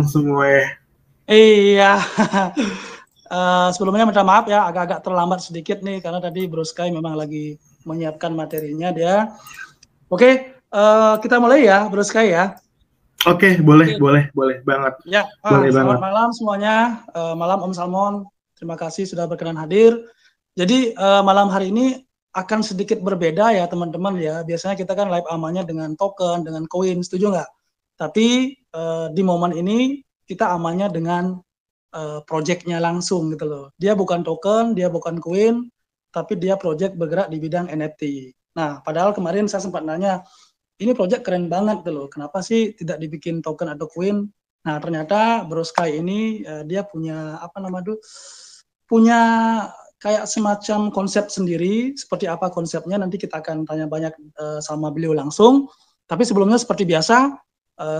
semua ya. Iya. Sebelumnya minta maaf ya, agak-agak terlambat sedikit nih karena tadi Bro Sky memang lagi menyiapkan materinya dia. Oke, kita mulai ya Bro Sky ya. Oke, boleh banget. Ya, selamat malam semuanya. Malam Om Salmon. Terima kasih sudah berkenan hadir. Jadi malam hari ini akan sedikit berbeda ya teman-teman ya. Biasanya kita kan live amannya dengan token, dengan koin, setuju nggak? Tapi di momen ini kita amannya dengan project-nya langsung gitu loh. Dia bukan token, dia bukan koin, tapi dia project bergerak di bidang NFT. Nah, padahal kemarin saya sempat nanya, ini project keren banget gitu loh. Kenapa sih tidak dibikin token atau koin? Nah, ternyata Bro Sky ini dia punya punya kayak semacam konsep sendiri. Seperti apa konsepnya nanti kita akan tanya banyak sama beliau langsung. Tapi sebelumnya seperti biasa,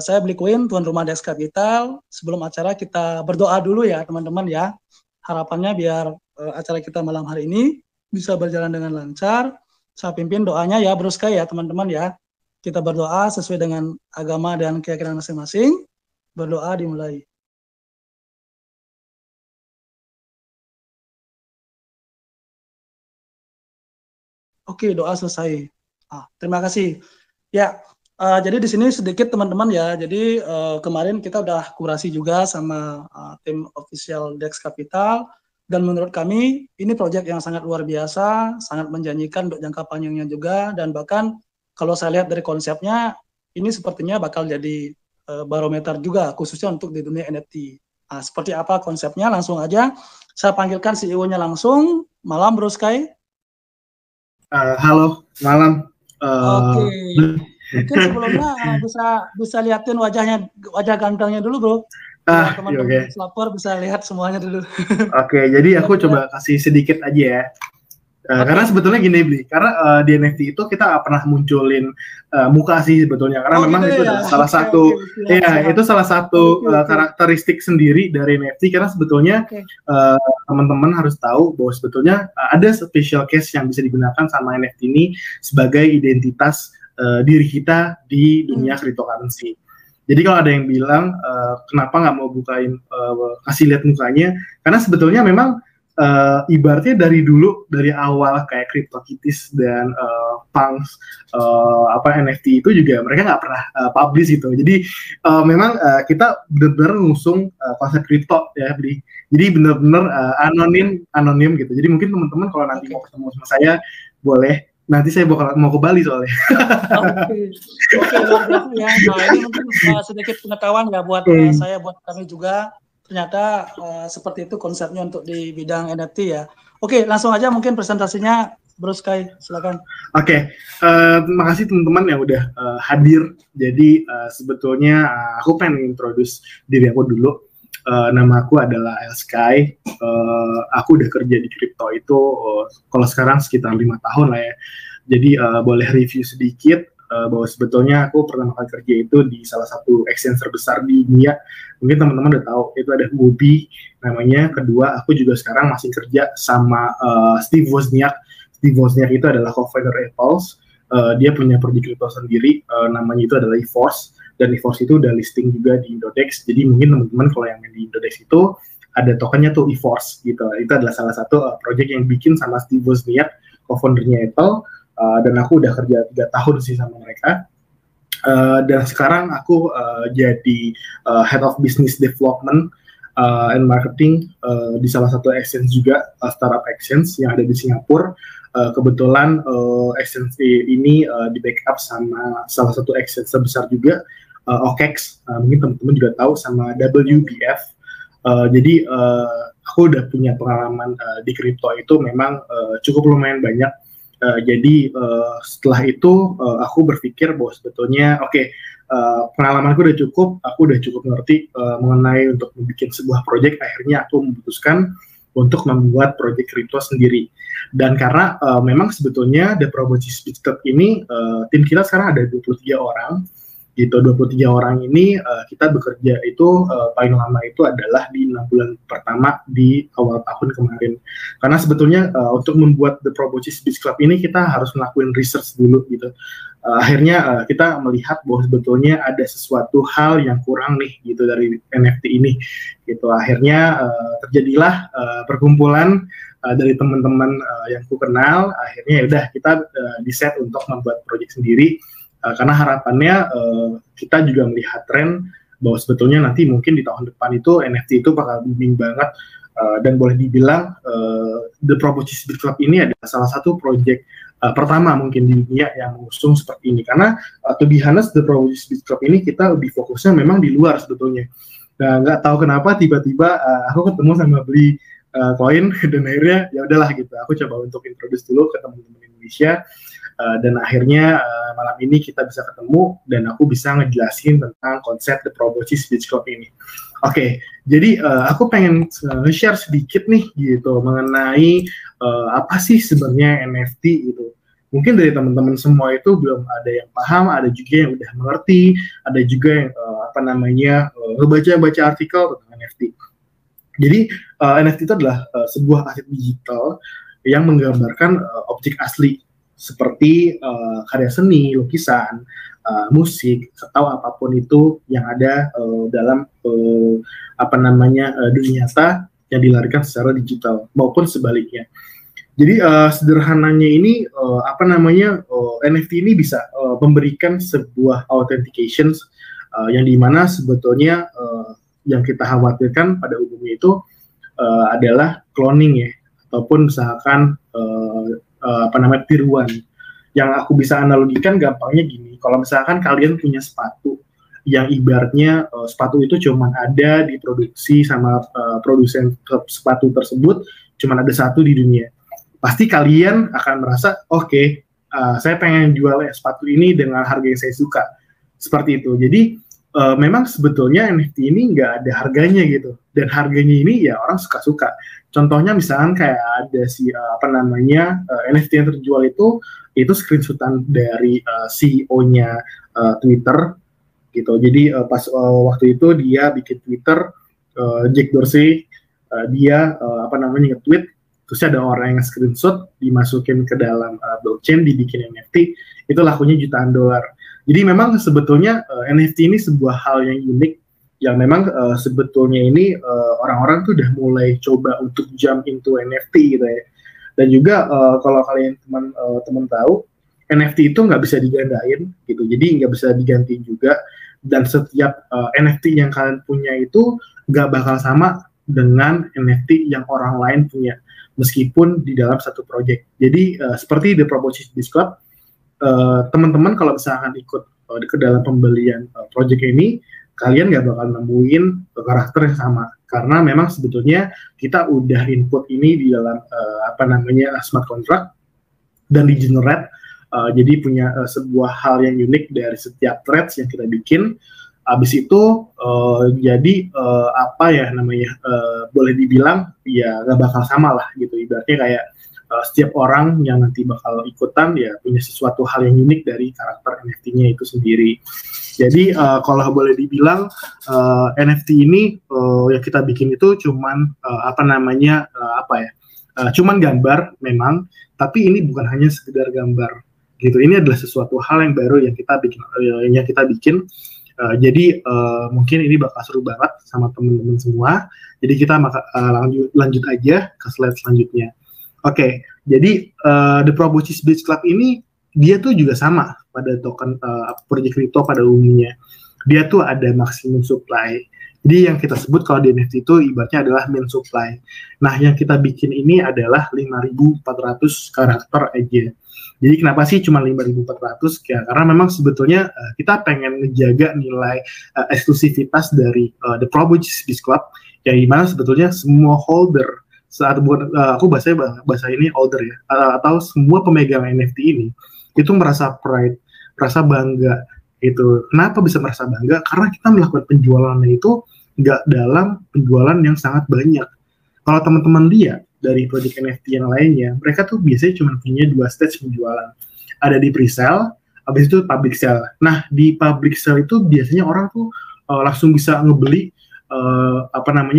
saya beli koin tuan rumah Dex Capital. Sebelum acara kita berdoa dulu ya teman-teman ya. Harapannya biar acara kita malam hari ini bisa berjalan dengan lancar. Saya pimpin doanya ya Bro Sky ya teman-teman ya. Kita berdoa sesuai dengan agama dan keyakinan masing-masing. Berdoa dimulai. Oke, doa selesai. Terima kasih. Ya, jadi di sini sedikit teman-teman ya. Jadi kemarin kita udah kurasi juga sama tim official Dex Capital. Dan menurut kami ini proyek yang sangat luar biasa, sangat menjanjikan untuk jangka panjangnya juga. Dan bahkan kalau saya lihat dari konsepnya, ini sepertinya bakal jadi barometer juga, khususnya untuk di dunia NFT. Seperti apa konsepnya? Langsung aja saya panggilkan CEO-nya langsung. Malam Bro Sky. Halo, malam. Oke. Mungkin sebelumnya bisa liatin wajah gantengnya dulu, Bro. Teman-teman lapor bisa lihat semuanya dulu. Oke, jadi aku coba kasih sedikit aja ya. Karena sebetulnya gini Bli, karena di NFT itu kita pernah munculin muka sih sebetulnya, karena memang itu adalah salah satu, itu salah satu karakteristik sendiri dari NFT, karena sebetulnya teman-teman harus tahu bahwa sebetulnya ada special case yang bisa digunakan sama NFT ini sebagai identitas diri kita di dunia cryptocurrency. Jadi kalau ada yang bilang kenapa nggak mau bukain kasih lihat mukanya, karena sebetulnya memang ibaratnya dari awal kayak CryptoKitties dan Punks NFT itu juga mereka nggak pernah publish gitu. Jadi memang kita benar-benar ngusung konsep kripto ya, Bli. Jadi benar-benar anonim gitu. Jadi mungkin teman-teman kalau nanti mau ketemu sama saya boleh. Nanti saya mau ke Bali soalnya. Oke, luar biasa ya. Nah ini mungkin sedikit pengetahuan ya buat saya, buat kami juga. Ternyata seperti itu konsepnya untuk di bidang NFT ya. Oke, langsung aja mungkin presentasinya Bro Sky, silakan. Oke, terima kasih teman-teman yang udah hadir. Jadi sebetulnya aku pengen introduce diri aku dulu. Nama aku adalah Sky. Aku udah kerja di kripto itu kalau sekarang sekitar 5 tahun lah ya. Jadi boleh review sedikit bahwa sebetulnya aku pertama kali kerja itu di salah satu exchange terbesar di dunia. Mungkin teman-teman udah tahu, itu ada Huobi namanya. Kedua, aku juga sekarang masih kerja sama Steve Wozniak. Steve Wozniak itu adalah co-founder Apple. Dia punya produk kripto sendiri, namanya itu adalah EVOS. Dan EVOS itu udah listing juga di Indodex. Jadi mungkin teman-teman kalau yang main di Indodex itu ada tokennya tuh EVOS gitu. Itu adalah salah satu project yang bikin sama Steve Wozniak, co-foundernya Apple. Dan aku udah kerja 3 tahun sih sama mereka. Dan sekarang aku jadi Head of Business Development and Marketing di salah satu exchange juga, startup exchange yang ada di Singapura. Kebetulan exchange ini di backup sama salah satu exchange terbesar juga, OKEX, mungkin teman-teman juga tahu, sama WBF. Jadi aku udah punya pengalaman di kripto itu memang cukup lumayan banyak. Jadi setelah itu aku berpikir bahwa sebetulnya pengalamanku udah cukup, aku udah cukup ngerti mengenai untuk membuat sebuah proyek. Akhirnya aku memutuskan untuk membuat proyek kripto sendiri. Dan karena memang sebetulnya The Probability Speed Club ini tim kita sekarang ada 23 orang. gitu. 23 orang ini kita bekerja itu paling lama itu adalah di 6 bulan pertama di awal tahun kemarin. Karena sebetulnya untuk membuat The Proboscis Beach Club ini kita harus melakukan research dulu gitu. Akhirnya kita melihat bahwa sebetulnya ada sesuatu hal yang kurang nih gitu dari NFT ini gitu. Akhirnya terjadilah perkumpulan dari teman-teman yang ku kenal. Akhirnya ya udah kita decide untuk membuat proyek sendiri. Karena harapannya kita juga melihat tren bahwa sebetulnya nanti mungkin di tahun depan itu NFT itu bakal booming banget, dan boleh dibilang The Proboscis Beach Club ini adalah salah satu proyek pertama mungkin di dunia yang mengusung seperti ini. Karena to be honest, The Proboscis Beach Club ini kita lebih fokusnya memang di luar sebetulnya. Nah, nggak tahu kenapa tiba-tiba aku ketemu sama beli koin dan akhirnya ya udahlah gitu. Aku coba untuk introduce dulu ke teman-teman Indonesia. Dan akhirnya malam ini kita bisa ketemu dan aku bisa ngejelasin tentang konsep The Proboscis Beach Club ini. Oke, jadi aku pengen share sedikit nih gitu mengenai apa sih sebenarnya NFT gitu. Mungkin dari teman-teman semua itu belum ada yang paham, ada juga yang udah mengerti, ada juga yang ngebaca artikel tentang NFT. Jadi NFT itu adalah sebuah aset digital yang menggambarkan objek asli seperti karya seni, lukisan, musik, atau apapun itu yang ada dalam dunia nyata yang dilarikan secara digital maupun sebaliknya. Jadi sederhananya ini NFT ini bisa memberikan sebuah authentication yang dimana sebetulnya yang kita khawatirkan pada umumnya itu adalah cloning ya, ataupun misalkan tiruan. Yang aku bisa analogikan gampangnya gini, kalau misalkan kalian punya sepatu yang ibaratnya sepatu itu cuma ada diproduksi sama produsen sepatu tersebut cuma ada satu di dunia, pasti kalian akan merasa oke, saya pengen jual sepatu ini dengan harga yang saya suka, seperti itu. Jadi memang sebetulnya NFT ini nggak ada harganya gitu, dan harganya ini ya orang suka-suka. Contohnya misalkan kayak ada NFT yang terjual itu screenshotan dari CEO-nya Twitter gitu. Jadi pas waktu itu dia bikin Twitter, Jack Dorsey, dia nge-tweet, terus ada orang yang screenshot dimasukin ke dalam blockchain, dibikin NFT, itu lakunya jutaan dolar. Jadi memang sebetulnya NFT ini sebuah hal yang unik, yang memang sebetulnya ini orang-orang tuh udah mulai coba untuk jump into NFT gitu ya. Dan juga kalau kalian teman tahu, NFT itu nggak bisa digandain gitu, jadi nggak bisa diganti juga. Dan setiap NFT yang kalian punya itu nggak bakal sama dengan NFT yang orang lain punya, meskipun di dalam satu project. Jadi seperti The Proboscis Beach Club, teman-teman kalau misalkan ikut ke dalam pembelian project ini, kalian nggak bakal nemuin karakter yang sama, karena memang sebetulnya kita udah input ini di dalam smart contract dan di generate, jadi punya sebuah hal yang unik dari setiap threads yang kita bikin. Abis itu boleh dibilang ya nggak bakal sama lah gitu, ibaratnya kayak setiap orang yang nanti bakal ikutan ya punya sesuatu hal yang unik dari karakter NFT-nya itu sendiri. Jadi kalau boleh dibilang NFT ini yang kita bikin itu cuman cuman gambar memang, tapi ini bukan hanya sekedar gambar gitu. Ini adalah sesuatu hal yang baru yang kita bikin. Jadi mungkin ini bakal seru banget sama teman-teman semua. Jadi kita lanjut aja ke slide selanjutnya. Oke, jadi The Proboscis Beach Club ini dia tuh juga sama pada token project crypto pada umumnya. Dia tuh ada maximum supply. Jadi yang kita sebut kalau di NFT itu ibaratnya adalah main supply. Nah, yang kita bikin ini adalah 5.400 karakter aja. Jadi kenapa sih cuma 5.400? Ya, karena memang sebetulnya kita pengen ngejaga nilai eksklusivitas dari The Proboscis Beach Club, yang dimana sebetulnya semua holder aku bahasa ini holder ya, atau semua pemegang NFT ini itu merasa pride, merasa bangga itu. Kenapa bisa merasa bangga? Karena kita melakukan penjualannya itu nggak dalam penjualan yang sangat banyak. Kalau teman-teman lihat dari project NFT yang lainnya, mereka tuh biasanya cuma punya 2 stage penjualan. Ada di pre-sale, habis itu public sale. Nah, di public sale itu biasanya orang tuh langsung bisa ngebeli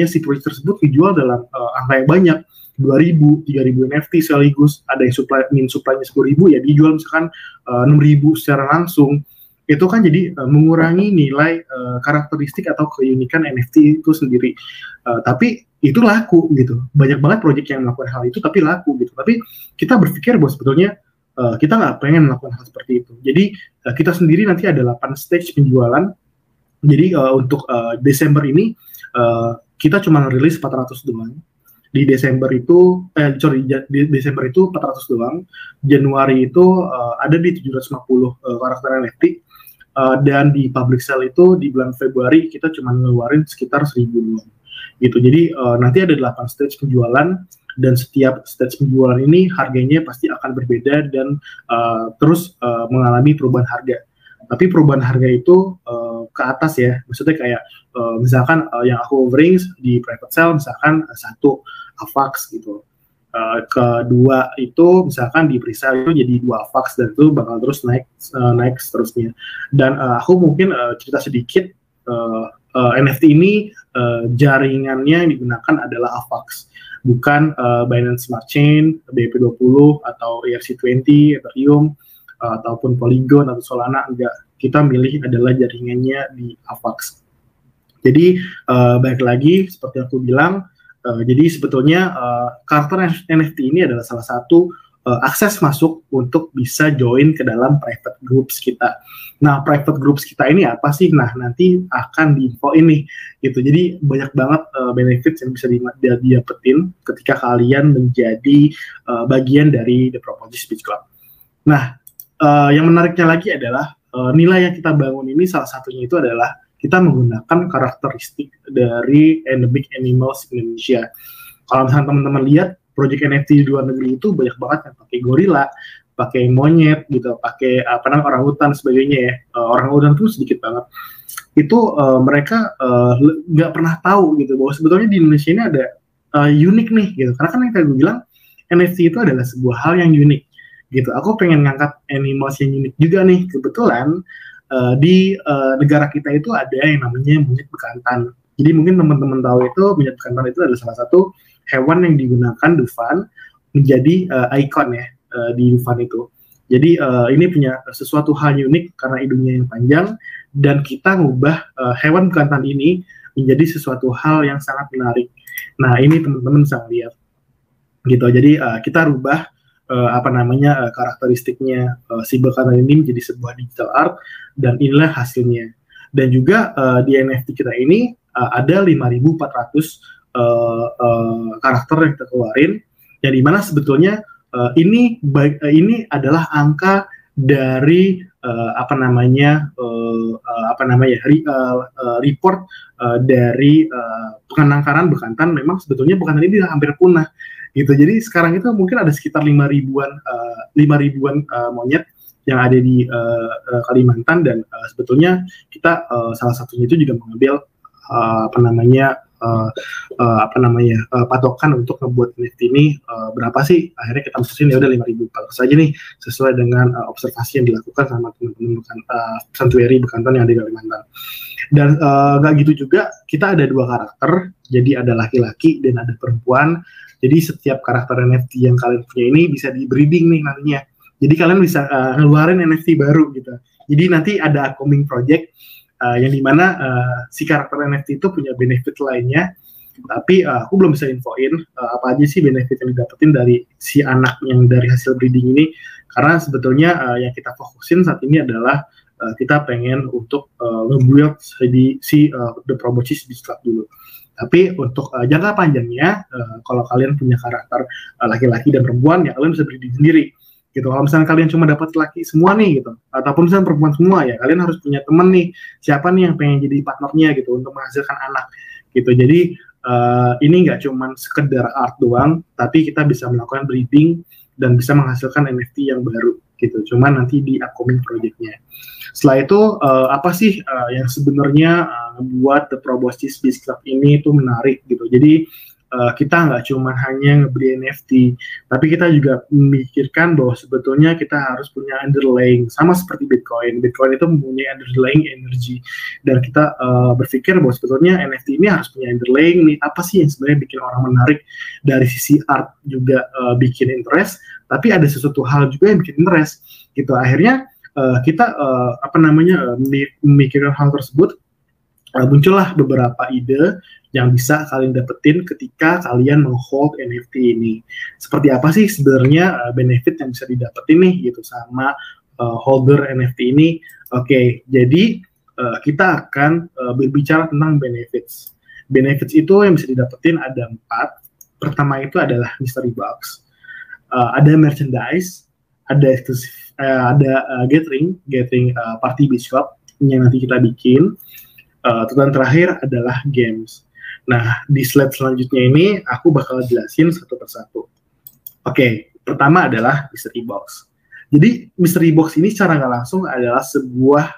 si project tersebut dijual dalam angka yang banyak, 2.000, 3.000 NFT sekaligus. Ada yang supply-nya 10.000 ya dijual misalkan 6.000 secara langsung. Itu kan jadi mengurangi nilai karakteristik atau keunikan NFT itu sendiri. Tapi itu laku gitu. Banyak banget project yang melakukan hal itu tapi laku gitu. Tapi kita berpikir bahwa sebetulnya kita nggak pengen melakukan hal seperti itu. Jadi kita sendiri nanti ada 8 stage penjualan. Jadi untuk Desember ini kita cuma rilis 400 doang. Di Desember itu di Desember itu 400 doang. Januari itu ada di 750 karakter NFT. Dan di public sale itu di bulan Februari kita cuma ngeluarin sekitar 1.000 doang. Gitu. Jadi nanti ada 8 stage penjualan. Dan setiap stage penjualan ini harganya pasti akan berbeda dan terus mengalami perubahan harga. Tapi perubahan harga itu ke atas ya, maksudnya kayak misalkan yang aku offering di private sale misalkan 1 AVAX gitu. Kedua itu misalkan di pre-sale itu jadi 2 AVAX dan itu bakal terus naik seterusnya. Dan aku mungkin cerita sedikit NFT ini jaringannya yang digunakan adalah AVAX. Bukan Binance Smart Chain, BEP20 atau ERC20, Ethereum, ataupun Polygon atau Solana, enggak. Kita milih adalah jaringannya di AVAX. Jadi, baik lagi, seperti aku bilang, jadi sebetulnya karakter NFT ini adalah salah satu akses masuk untuk bisa join ke dalam private groups kita. Nah, private groups kita ini apa sih? Nah, nanti akan diinfoin nih, gitu. Jadi banyak banget benefits yang bisa didapetin ketika kalian menjadi bagian dari The Propolis Beach Club. Nah, yang menariknya lagi adalah nilai yang kita bangun ini salah satunya itu adalah kita menggunakan karakteristik dari endemic animals Indonesia. Kalau misalnya teman-teman lihat project NFT di luar negeri itu banyak banget yang pakai gorila, pakai monyet gitu, pakai orangutan sebagainya ya. Orangutan tuh sedikit banget. Itu mereka nggak pernah tahu gitu bahwa sebetulnya di Indonesia ini ada unik nih gitu. Karena kan yang tadi gue bilang NFT itu adalah sebuah hal yang unik gitu. Aku pengen ngangkat animals yang unik juga nih. Kebetulan di negara kita itu ada yang namanya monyet bekantan. Jadi mungkin teman-teman tahu itu monyet bekantan itu adalah salah satu hewan yang digunakan Dufan menjadi ikon ya di Dufan itu. Jadi ini punya sesuatu hal unik karena hidungnya yang panjang dan kita ngubah hewan bekantan ini menjadi sesuatu hal yang sangat menarik. Nah ini teman-teman bisa lihat gitu. Jadi kita rubah karakteristiknya si bekantan ini menjadi sebuah digital art dan inilah hasilnya. Dan juga di NFT kita ini ada 5.400 karakter yang kita keluarin, yang dimana sebetulnya ini adalah angka dari report dari penangkaran bekantan. Memang sebetulnya bekantan ini hampir punah gitu. Jadi sekarang itu mungkin ada sekitar 5.000-an monyet yang ada di Kalimantan dan sebetulnya kita salah satunya itu juga mengambil patokan untuk ngebuat NFT ini berapa sih, akhirnya kita mutusin ya udah 5.400 saja nih sesuai dengan observasi yang dilakukan sama teman-teman santuari bekantan yang ada di Kalimantan. Dan nggak gitu juga, kita ada 2 karakter, jadi ada laki-laki dan ada perempuan. Jadi setiap karakter NFT yang kalian punya ini bisa di breeding nih nantinya. Jadi kalian bisa ngeluarin NFT baru gitu. Jadi nanti ada upcoming project yang dimana si karakter NFT itu punya benefit lainnya, tapi aku belum bisa infoin apa aja sih benefit yang didapetin dari si anak yang dari hasil breeding ini, karena sebetulnya yang kita fokusin saat ini adalah kita pengen untuk nge-build si The Propolis Beach Club dulu. Tapi untuk jangka panjangnya, kalau kalian punya karakter laki-laki dan perempuan, ya kalian bisa breeding sendiri. Gitu. Kalau misalnya kalian cuma dapat laki semua nih gitu, ataupun misalnya perempuan semua, ya kalian harus punya teman nih, siapa nih yang pengen jadi partnernya gitu untuk menghasilkan anak gitu. Jadi ini nggak cuma sekedar art doang, tapi kita bisa melakukan breeding dan bisa menghasilkan NFT yang baru gitu. Cuma nanti di upcoming project-nya. Setelah itu apa sih yang sebenarnya membuat The Propolis Beach Club ini itu menarik gitu. Jadi kita nggak cuma hanya ngebeli NFT, tapi kita juga memikirkan bahwa sebetulnya kita harus punya underlying, sama seperti Bitcoin. Bitcoin itu mempunyai underlying energy, dan kita berpikir bahwa sebetulnya NFT ini harus punya underlying nih, apa sih yang sebenarnya bikin orang menarik dari sisi art juga bikin interest, tapi ada sesuatu hal juga yang bikin interest gitu. Akhirnya kita memikirkan hal tersebut, muncullah beberapa ide yang bisa kalian dapetin ketika kalian menghold NFT ini. Seperti apa sih sebenarnya benefit yang bisa didapetin nih gitu sama holder NFT ini? Oke, jadi kita akan berbicara tentang benefits. Benefits itu yang bisa didapetin ada 4. Pertama itu adalah mystery box, ada merchandise, ada eksklusif, ada gathering party beach club yang nanti kita bikin. Dan terakhir adalah games. Nah, di slide selanjutnya ini aku bakal jelasin satu persatu. Oke, pertama adalah mystery box. Jadi mystery box ini secara nggak langsung adalah sebuah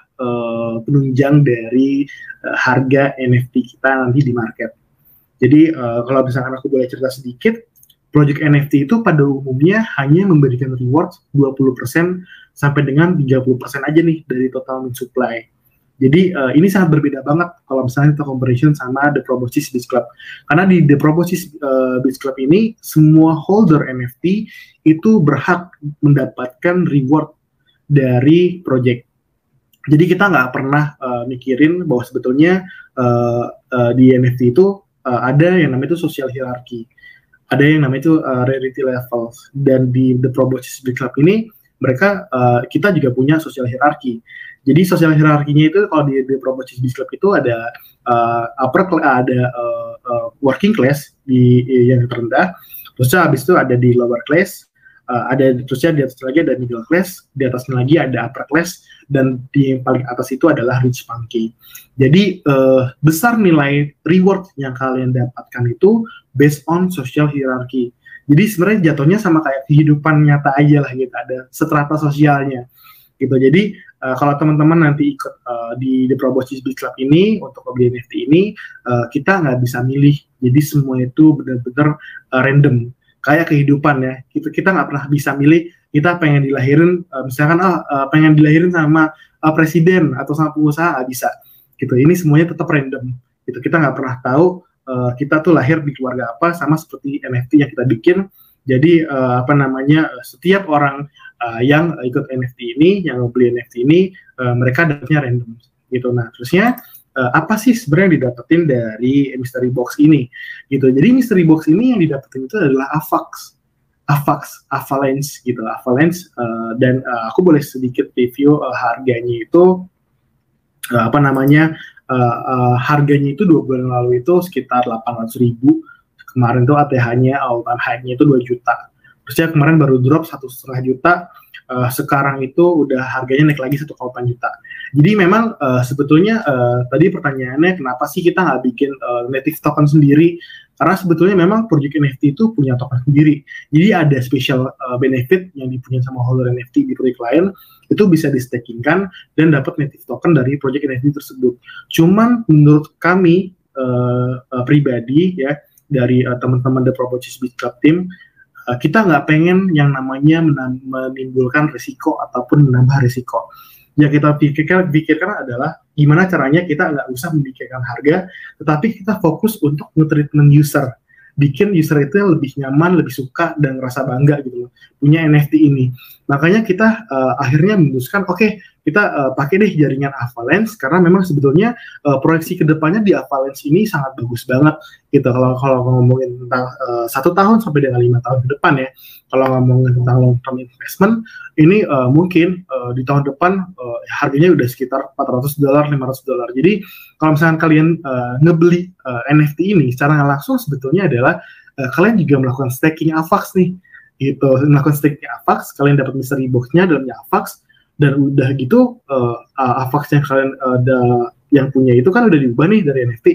penunjang dari harga NFT kita nanti di market. Jadi kalau misalkan aku boleh cerita sedikit, project NFT itu pada umumnya hanya memberikan reward 20% sampai dengan 30% aja nih dari total supply. Jadi ini sangat berbeda banget kalau misalnya kita comparison sama The Proboscis Beach Club. Karena di The Proboscis Beach Club ini, semua holder NFT itu berhak mendapatkan reward dari project. Jadi kita nggak pernah mikirin bahwa sebetulnya di NFT itu ada yang namanya itu social hierarchy. Ada yang namanya itu rarity levels. Dan di The Proboscis Beach Club ini, kita juga punya social hierarchy. Jadi sosial hierarkinya itu kalau di Proboscis Beach Club itu ada working class di yang terendah, terusnya habis itu ada di lower class, terusnya di atas lagi ada middle class, di atasnya lagi ada upper class, dan di yang paling atas itu adalah rich monkey. Jadi besar nilai reward yang kalian dapatkan itu based on social hierarchy. Jadi sebenarnya jatuhnya sama kayak kehidupan nyata aja lah gitu, ada strata sosialnya gitu. Jadi kalau teman-teman nanti ikut di The Proboscis Beach Club ini untuk beli NFT ini, kita nggak bisa milih. Jadi semua itu benar-benar random, kayak kehidupan ya. Kita nggak pernah bisa milih. Kita pengen dilahirin, misalkan pengen dilahirin sama presiden atau sama pengusaha, nggak bisa. Gitu. Ini semuanya tetap random. Gitu. Kita nggak pernah tahu kita tuh lahir di keluarga apa, sama seperti NFT yang kita bikin. Jadi setiap orang yang ikut NFT ini, yang beli NFT ini, mereka dapatnya random gitu. Nah, terusnya apa sih sebenarnya yang didapetin dari mystery box ini gitu. Jadi mystery box ini yang didapetin itu adalah Avalanche gitu, Avalanche, dan aku boleh sedikit review harganya itu harganya itu 2 bulan lalu itu sekitar 800.000. Kemarin tuh ATH-nya, all time high-nya itu 2 juta. Terusnya kemarin baru drop 1,5 juta. Sekarang itu udah harganya naik lagi 1,8 juta. Jadi memang sebetulnya tadi pertanyaannya kenapa sih kita nggak bikin native token sendiri? Karena sebetulnya memang project NFT itu punya token sendiri. Jadi ada special benefit yang dipunyai sama holder NFT di project lain, itu bisa di-stakingkan dan dapat native token dari project NFT tersebut. Cuman menurut kami pribadi ya, dari teman-teman The Proboscis Beach Club Team, kita nggak pengen yang namanya menimbulkan risiko ataupun menambah risiko. Yang kita pikirkan adalah gimana caranya kita nggak usah memikirkan harga, tetapi kita fokus untuk nge-treatment user. Bikin user itu lebih nyaman, lebih suka, dan ngerasa bangga gitu loh, punya NFT ini. Makanya kita akhirnya memutuskan, oke, kita pakai deh jaringan Avalanche, karena memang sebetulnya proyeksi kedepannya di Avalanche ini sangat bagus banget gitu. Kalau ngomongin tentang 1 tahun sampai dengan 5 tahun ke depan ya, kalau ngomongin tentang long term investment, ini mungkin di tahun depan harganya udah sekitar $400, $500. Jadi kalau misalkan kalian ngebeli NFT ini secara langsung, sebetulnya adalah kalian juga melakukan staking AVAX nih gitu. Melakukan staking AVAX, kalian dapat mystery box-nya dalamnya AVAX, dan udah gitu AVAX yang kalian yang punya itu kan udah diubah nih dari NFT.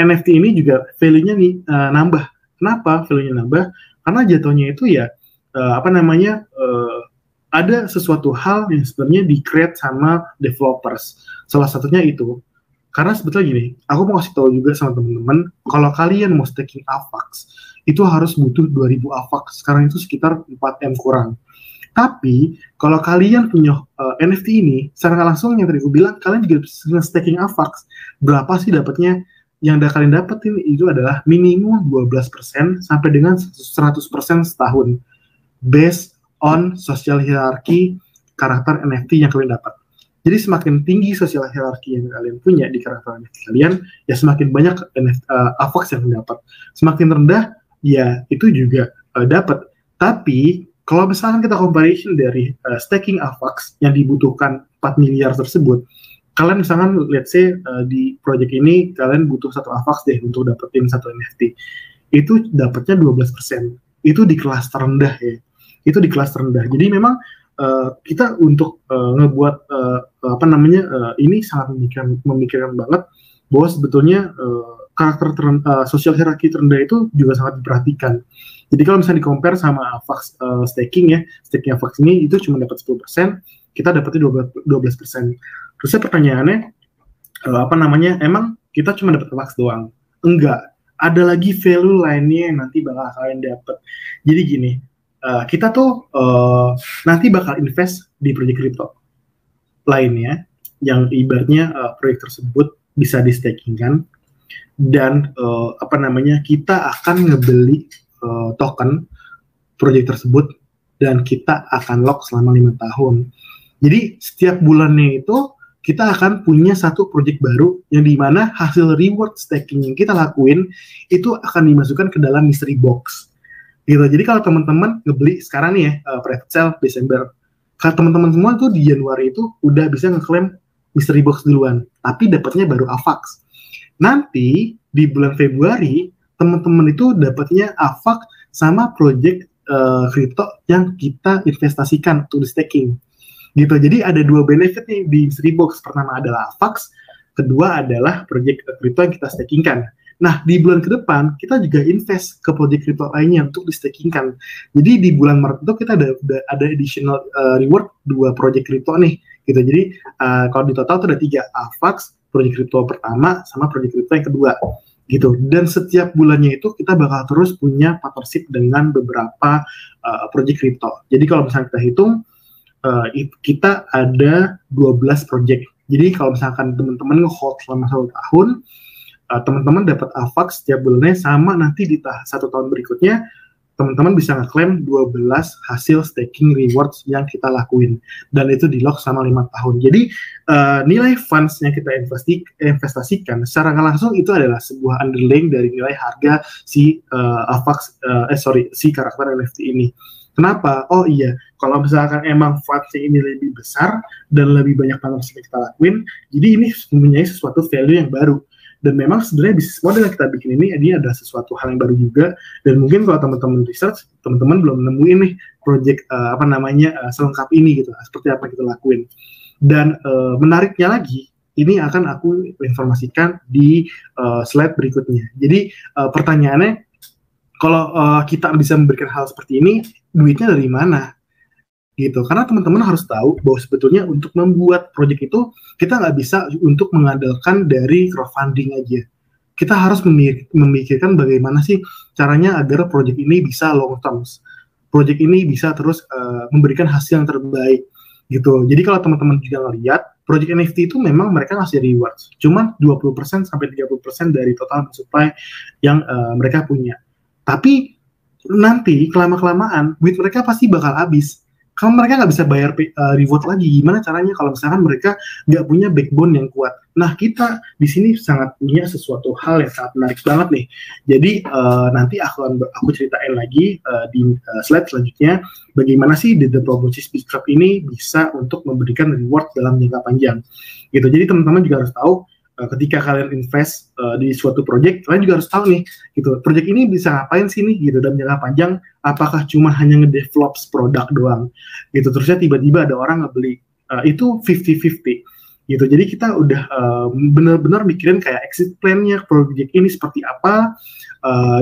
NFT ini juga value-nya nih nambah. Kenapa value-nya nambah? Karena jatuhnya itu ya ada sesuatu hal yang sebenarnya di-create sama developers. Salah satunya itu Karena sebetulnya gini, aku mau kasih tahu juga sama teman-teman, kalau kalian mau staking AVAX, itu harus butuh 2000 AVAX. Sekarang itu sekitar 4M kurang. Tapi, kalau kalian punya NFT ini, secara langsung yang tadi aku bilang, kalian juga bisa staking AVAX. Berapa sih dapatnya? Yang kalian dapetin itu adalah minimum 12% sampai dengan 100% setahun. Based on social hierarchy karakter NFT yang kalian dapat. Jadi semakin tinggi sosial hierarki yang kalian punya di karakter NFT kalian, ya semakin banyak AVAX yang kalian dapat. Semakin rendah, ya itu juga dapat. Tapi kalau misalkan kita comparison dari staking AVAX yang dibutuhkan 4 miliar tersebut, kalian misalkan let's say di project ini kalian butuh 1 AVAX deh untuk dapetin 1 NFT. Itu dapatnya 12%. Itu di kelas terendah ya. Itu di kelas terendah. Jadi memang kita untuk ngebuat ini sangat memikirkan banget bahwa sebetulnya karakter social hierarchy terendah itu juga sangat diperhatikan. Jadi kalau misalnya di-compare sama AVAX staking ya, staking AVAX ini itu cuma dapat 10%, kita dapatnya 12%. Terusnya pertanyaannya, emang kita cuma dapat AVAX doang? Enggak, ada lagi value lainnya yang nanti bakal kalian dapat. Jadi gini, kita tuh nanti bakal invest di proyek kripto lainnya yang ibaratnya proyek tersebut bisa di stakingkan dan kita akan ngebeli token proyek tersebut dan kita akan lock selama 5 tahun. Jadi setiap bulannya itu kita akan punya satu proyek baru yang dimana hasil reward staking yang kita lakuin itu akan dimasukkan ke dalam mystery box. Gitu. Jadi kalau teman-teman ngebeli sekarang nih ya, private sale Desember, kalau teman-teman semua tuh di Januari itu udah bisa ngeklaim mystery box duluan, tapi dapatnya baru AVAX. Nanti di bulan Februari, teman-teman itu dapatnya AVAX sama project kripto yang kita investasikan untuk di staking. Gitu. Jadi ada 2 benefit nih di mystery box. Pertama adalah AVAX, kedua adalah project kripto yang kita stakingkan. Nah, di bulan ke depan, kita juga invest ke project crypto lainnya untuk di-stakingkan. Jadi, di bulan Maret itu kita ada additional reward 2 project crypto nih. Gitu. Jadi, kalau di total itu ada 3, AVAX, project crypto pertama, sama project crypto yang kedua. Gitu. Dan setiap bulannya itu kita bakal terus punya partnership dengan beberapa project crypto. Jadi, kalau misalnya kita hitung, kita ada 12 project. Jadi, kalau misalkan teman-teman nge-hold selama 1 tahun, teman-teman dapat AVAX setiap bulannya sama nanti di 1 tahun berikutnya teman-teman bisa ngeklaim 12 hasil staking rewards yang kita lakuin dan itu di lock sama 5 tahun. Jadi nilai funds yang kita investasikan secara langsung itu adalah sebuah underlying dari nilai harga si AVAX si karakter NFT ini. Kenapa? Oh iya, kalau misalkan emang funds ini lebih besar dan lebih banyak partnership yang kita lakuin, jadi ini mempunyai sesuatu value yang baru. Dan memang sebenarnya bisnis model yang kita bikin ini adalah sesuatu hal yang baru juga. Dan mungkin kalau teman-teman research, teman-teman belum nemuin nih project selengkap ini gitu, seperti apa kita lakuin. Dan menariknya lagi, ini akan aku informasikan di slide berikutnya. Jadi pertanyaannya, kalau kita bisa memberikan hal seperti ini, duitnya dari mana? Gitu. Karena teman-teman harus tahu bahwa sebetulnya untuk membuat project itu kita nggak bisa untuk mengandalkan dari crowdfunding aja. Kita harus memikirkan bagaimana sih caranya agar project ini bisa long term, project ini bisa terus memberikan hasil yang terbaik gitu. Jadi kalau teman-teman juga ngelihat project NFT itu memang mereka ngasih rewards, cuma 20% sampai 30% dari total supply yang mereka punya. Tapi nanti kelama-kelamaan duit mereka pasti bakal habis. Kalau mereka nggak bisa bayar reward lagi, gimana caranya kalau misalkan mereka nggak punya backbone yang kuat? Nah, kita di sini sangat punya sesuatu hal yang sangat menarik banget nih. Jadi nanti aku ceritain lagi di slide selanjutnya bagaimana sih The Proboscis Bootstrap ini bisa untuk memberikan reward dalam jangka panjang. Gitu. Jadi teman-teman juga harus tahu ketika kalian invest di suatu project, kalian juga harus tahu nih, gitu, project ini bisa ngapain sih nih, gitu, dalam jangka panjang, apakah cuma hanya ngedevelop produk doang, gitu, terusnya tiba-tiba ada orang ngebeli, itu 50-50, gitu, jadi kita udah benar-benar mikirin kayak exit plan-nya project ini seperti apa,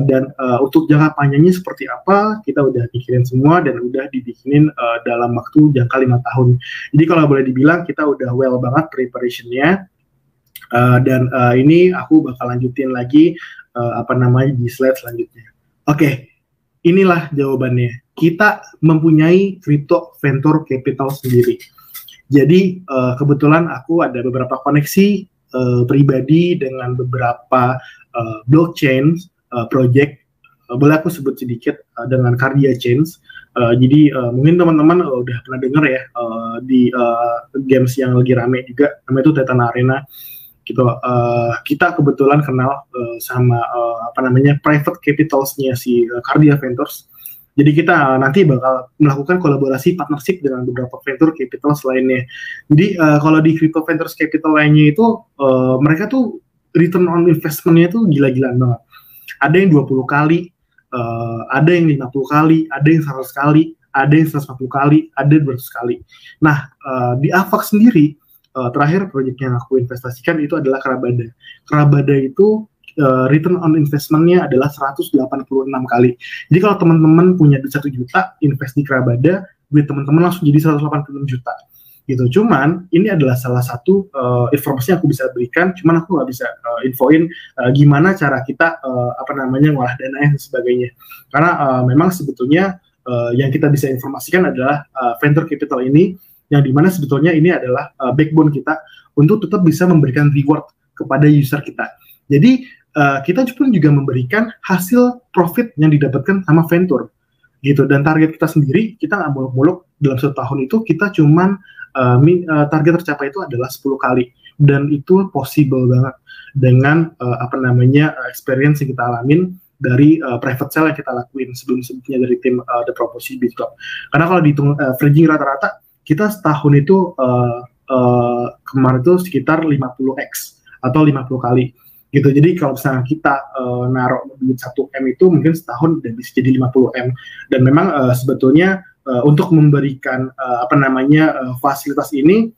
dan untuk jangka panjangnya seperti apa, kita udah mikirin semua dan udah dibikinin dalam waktu jangka 5 tahun, jadi kalau boleh dibilang kita udah well banget preparation-nya. Ini aku bakal lanjutin lagi di slide selanjutnya. Oke, inilah jawabannya. Kita mempunyai crypto venture capital sendiri. Jadi kebetulan aku ada beberapa koneksi pribadi dengan beberapa blockchain project. Boleh aku sebut sedikit dengan Cardia Chains. Jadi mungkin teman-teman udah pernah dengar ya di games yang lagi rame juga, namanya itu Titan Arena. Gitu, kita kebetulan kenal sama private capitalsnya si Cardia Ventures. Jadi kita nanti bakal melakukan kolaborasi partnership dengan beberapa venture capital lainnya. Jadi kalau di crypto ventures capital lainnya itu mereka tuh return on investment-nya tuh gila-gilaan banget. Ada yang 20 kali, ada yang 50 kali, ada yang 100 kali, ada yang 140 kali, ada 200 kali. Nah, di AVAX sendiri terakhir proyek yang aku investasikan itu adalah Kerabada. Kerabada itu return on investment-nya adalah 186 kali. Jadi kalau teman-teman punya duit 1 juta, invest di Kerabada, duit teman-teman langsung jadi 186 juta. Gitu. Cuman ini adalah salah satu informasi yang aku bisa berikan, cuman aku nggak bisa infoin gimana cara kita ngolah dana dan sebagainya. Karena memang sebetulnya yang kita bisa informasikan adalah venture capital ini, yang dimana sebetulnya ini adalah backbone kita untuk tetap bisa memberikan reward kepada user kita. Jadi kita pun juga memberikan hasil profit yang didapatkan sama venture gitu. Dan target kita sendiri, kita nggak muluk-muluk dalam 1 tahun itu kita cuman target tercapai itu adalah 10 kali, dan itu possible banget dengan experience yang kita alamin dari private sale yang kita lakuin sebelumnya dari tim The Proposition Beat Club. Karena kalau dihitung averaging rata-rata kita setahun itu kemarin itu sekitar 50x atau 50 kali gitu. Jadi kalau misalnya kita naruh duit 1M itu mungkin setahun udah bisa jadi 50M. Dan memang sebetulnya untuk memberikan fasilitas ini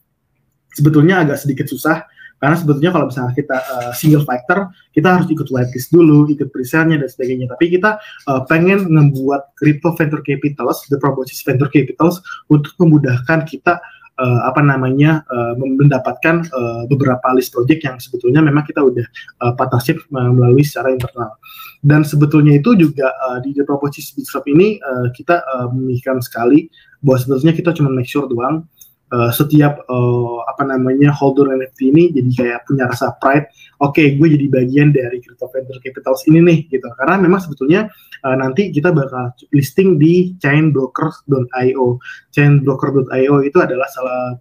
sebetulnya agak sedikit susah, karena sebetulnya kalau misalnya kita single factor, kita harus ikut whitelist dulu, ikut pre-sale-nya dan sebagainya. Tapi kita pengen membuat crypto venture capitals, The Proposition Venture Capitals, untuk memudahkan kita mendapatkan beberapa list project yang sebetulnya memang kita udah partnership melalui secara internal. Dan sebetulnya itu juga di The Proposition Club ini kita memikirkan sekali bahwa sebetulnya kita cuma make sure doang setiap holder NFT ini jadi kayak punya rasa pride. Oke, gue jadi bagian dari crypto venture capitals ini nih gitu. Karena memang sebetulnya nanti kita bakal listing di chainbroker.io. Chainbroker.io itu adalah salah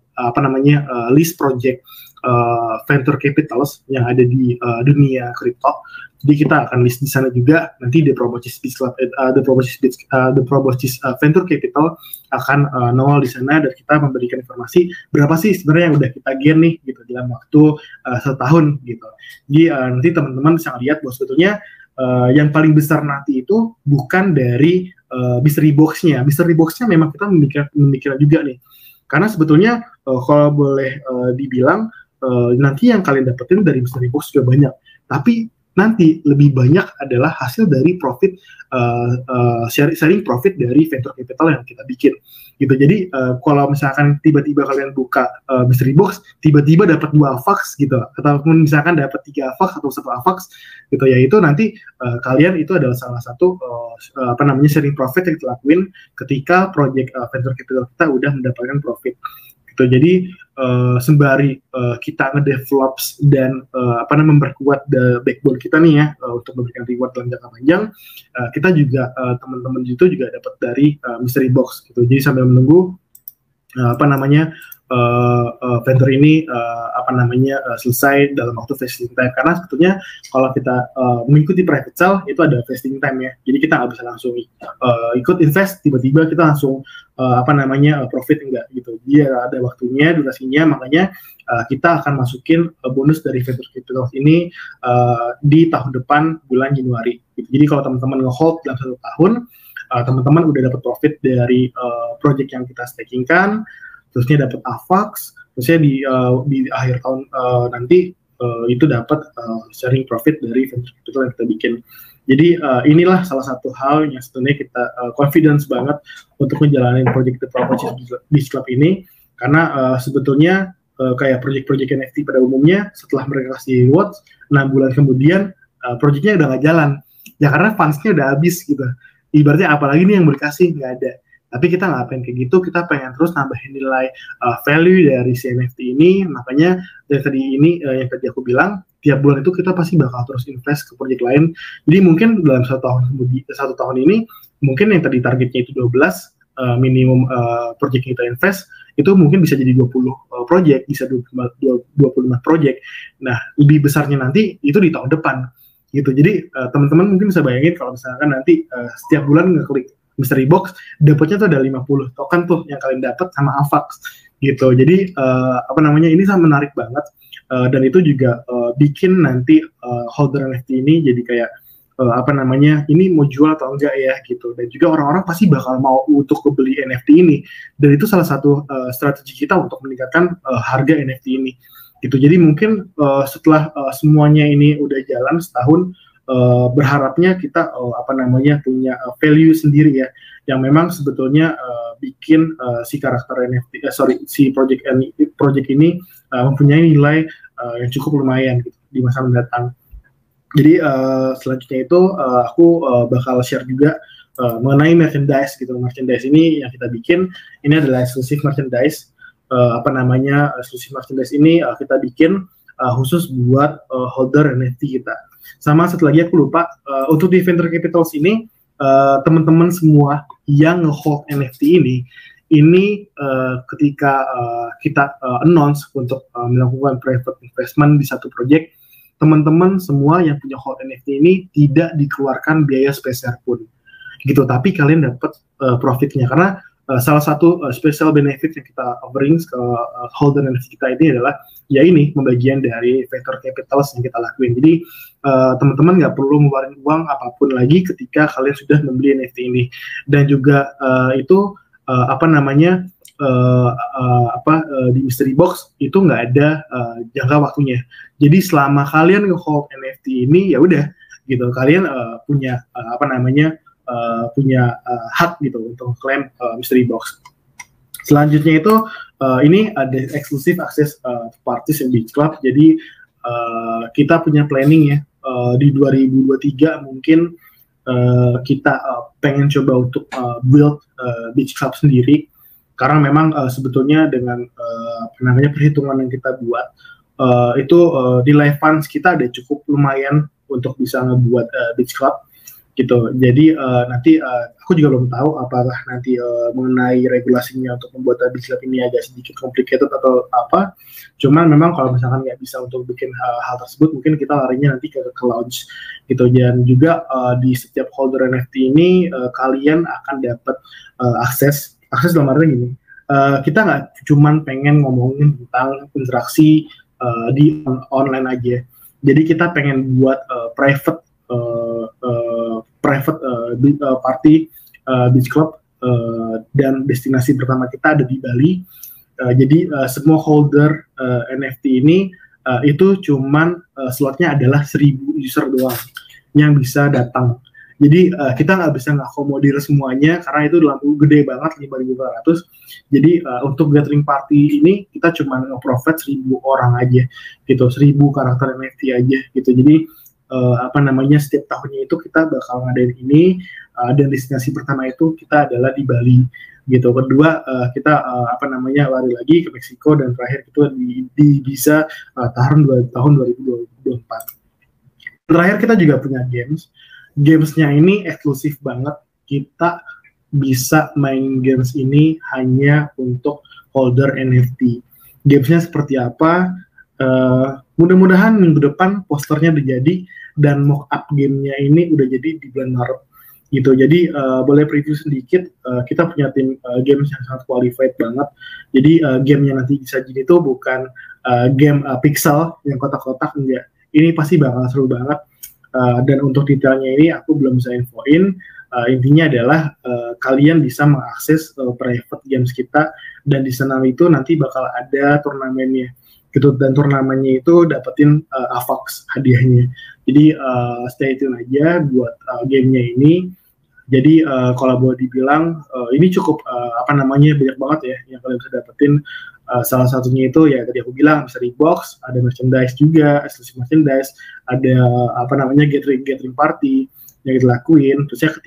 list project venture capitals yang ada di dunia kripto. Jadi kita akan list di sana juga. Nanti The Proposition Venture Capital akan nongol di sana, dan kita memberikan informasi berapa sih sebenarnya yang udah kita gain nih gitu dalam waktu 1 tahun gitu. Jadi nanti teman-teman bisa lihat bahwa sebetulnya yang paling besar nanti itu bukan dari mystery box-nya. Mystery box-nya memang kita memikirkan juga nih. Karena sebetulnya kalau boleh dibilang nanti yang kalian dapetin dari mystery box juga banyak. Tapi nanti lebih banyak adalah hasil dari profit, sharing profit dari venture capital yang kita bikin gitu. Jadi kalau misalkan tiba-tiba kalian buka mystery box, tiba-tiba dapat 2 AVAX gitu, ataupun misalkan dapat 3 AVAX atau 1 AVAX gitu, ya itu nanti kalian itu adalah salah satu sharing profit yang kita lakuin ketika project venture capital kita udah mendapatkan profit. Jadi sembari kita ngedevelop dan memperkuat the backbone kita nih ya untuk memberikan reward dalam jangka panjang, kita juga teman-teman itu juga dapat dari mystery box gitu. Jadi sambil menunggu vendor ini selesai dalam waktu vesting time, karena sebetulnya kalau kita mengikuti private sale itu ada vesting time ya, jadi kita nggak bisa langsung ikut invest tiba-tiba kita langsung profit, enggak gitu. Dia ada waktunya, durasinya, makanya kita akan masukin bonus dari venture capital ini di tahun depan bulan Januari gitu. Jadi kalau teman-teman nge-hold dalam 1 tahun, teman-teman udah dapat profit dari project yang kita stakingkan, terusnya dapat AVAX, terusnya di akhir tahun nanti itu dapat sharing profit dari venture capital yang kita bikin. Jadi inilah salah satu hal yang sebenarnya kita confidence banget untuk menjalani project The Proposition Beat Club ini, karena sebetulnya kayak project-project NFT pada umumnya setelah mereka kasih rewards 6 bulan kemudian projectnya udah nggak jalan ya karena funds-nya udah habis gitu. Ibaratnya apalagi nih yang mau dikasih nggak ada. Tapi kita nggak pengen kayak gitu, kita pengen terus nambahin nilai value dari si NFT ini. Makanya dari tadi ini yang tadi aku bilang, tiap bulan itu kita pasti bakal terus invest ke project lain. Jadi mungkin dalam satu tahun ini mungkin yang tadi targetnya itu 12 minimum project yang kita invest itu mungkin bisa jadi 20 project, bisa 25 project. Nah, lebih besarnya nanti itu di tahun depan gitu. Jadi teman-teman mungkin bisa bayangin kalau misalkan nanti setiap bulan ngeklik mystery box, dapatnya tuh ada 50 token tuh yang kalian dapat sama Avax gitu. Jadi ini sangat menarik banget dan itu juga bikin nanti holder NFT ini jadi kayak ini mau jual atau enggak ya gitu. Dan juga orang-orang pasti bakal mau untuk beli NFT ini. Dan itu salah satu strategi kita untuk meningkatkan harga NFT ini gitu. Jadi mungkin setelah semuanya ini udah jalan setahun, berharapnya kita punya value sendiri ya, yang memang sebetulnya bikin si karakter NFT, si project ini mempunyai nilai yang cukup lumayan gitu di masa mendatang. Jadi selanjutnya itu aku bakal share juga mengenai merchandise gitu. Merchandise ini yang kita bikin ini adalah eksklusif merchandise. Eksklusif merchandise ini kita bikin khusus buat holder NFT kita. Sama satu lagi aku lupa, untuk di Venture Capitals ini teman-teman semua yang nge-hold NFT ini ketika kita announce untuk melakukan private investment di satu project, teman-teman semua yang punya hold NFT ini tidak dikeluarkan biaya spesial pun gitu, tapi kalian dapat profitnya karena salah satu special benefit yang kita offering ke holder NFT kita ini adalah ya ini pembagian dari Venture Capitals yang kita lakuin. Jadi teman-teman nggak perlu ngeluarin uang apapun lagi ketika kalian sudah membeli NFT ini. Dan juga di mystery box itu nggak ada jangka waktunya. Jadi selama kalian nge-hold NFT ini ya udah gitu, kalian punya hak gitu untuk klaim mystery box. Selanjutnya itu ini ada eksklusif akses parties yang Beach Club. Jadi kita punya planning ya di 2023 mungkin kita pengen coba untuk build Beach Club sendiri, karena memang sebetulnya dengan perhitungan yang kita buat itu nilai funds kita ada cukup lumayan untuk bisa ngebuat Beach Club gitu. Jadi nanti aku juga belum tahu apakah nanti mengenai regulasinya untuk membuat Beach Club ini agak sedikit complicated atau apa. Cuman memang kalau misalkan nggak bisa untuk bikin hal tersebut, mungkin kita larinya nanti ke launch gitu. Dan juga di setiap holder NFT ini kalian akan dapat akses dalam arti gini. Kita nggak cuman pengen ngomongin tentang interaksi di online aja. Jadi kita pengen buat private party Beach Club dan destinasi pertama kita ada di Bali. Jadi semua holder NFT ini itu cuman slotnya adalah 1.000 user doang yang bisa datang. Jadi kita nggak bisa ngakomodir semuanya karena itu lampu gede banget 5.200. Jadi untuk gathering party ini kita cuma nge-provide 1.000 orang aja gitu, 1.000 karakter NFT aja gitu. Jadi setiap tahunnya itu kita bakal ngadain ini, dan destinasi pertama itu kita adalah di Bali gitu. Kedua kita lari lagi ke Meksiko, dan terakhir itu di Ibiza tahun 2024. Terakhir kita juga punya gamesnya ini eksklusif banget. Kita bisa main games ini hanya untuk holder NFT. Gamesnya seperti apa? Mudah-mudahan minggu depan posternya udah jadi, dan mock-up gamenya ini udah jadi di bulan Maret gitu. Jadi boleh preview sedikit, kita punya tim games yang sangat qualified banget. Jadi game yang nanti disajiin itu bukan game pixel yang kotak-kotak, enggak. Ini pasti bakal seru banget. Dan untuk detailnya ini aku belum bisa infoin. Intinya adalah kalian bisa mengakses private games kita, dan di sana itu nanti bakal ada turnamennya gitu, dan turnamennya itu dapetin Avax hadiahnya. Jadi stay tune aja buat gamenya ini. Jadi kalau boleh dibilang ini cukup banyak banget ya yang kalian bisa dapetin Salah satunya itu ya tadi aku bilang mystery box, ada merchandise juga, exclusive merchandise, ada gathering party yang kita lakuin. Terus yang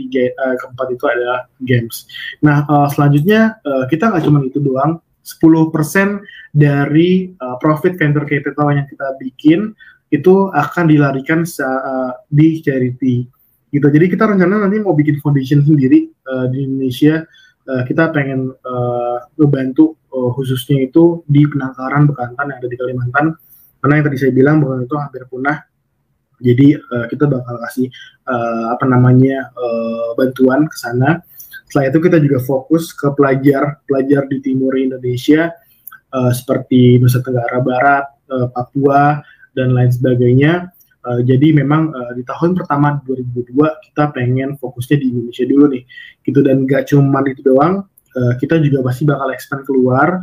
keempat itu adalah games. Nah, selanjutnya kita nggak cuma itu doang. 10% dari profit venture capital yang kita bikin itu akan dilarikan di charity gitu. Jadi kita rencana nanti mau bikin foundation sendiri di Indonesia. Kita pengen membantu khususnya itu di penangkaran bekantan yang ada di Kalimantan, karena yang tadi saya bilang bekantan itu hampir punah. Jadi kita bakal kasih bantuan ke sana. Setelah itu kita juga fokus ke pelajar di timur Indonesia seperti Nusa Tenggara Barat, Papua dan lain sebagainya. Jadi memang di tahun pertama 2002 kita pengen fokusnya di Indonesia dulu nih, gitu. Dan gak cuma itu doang, kita juga pasti bakal expand keluar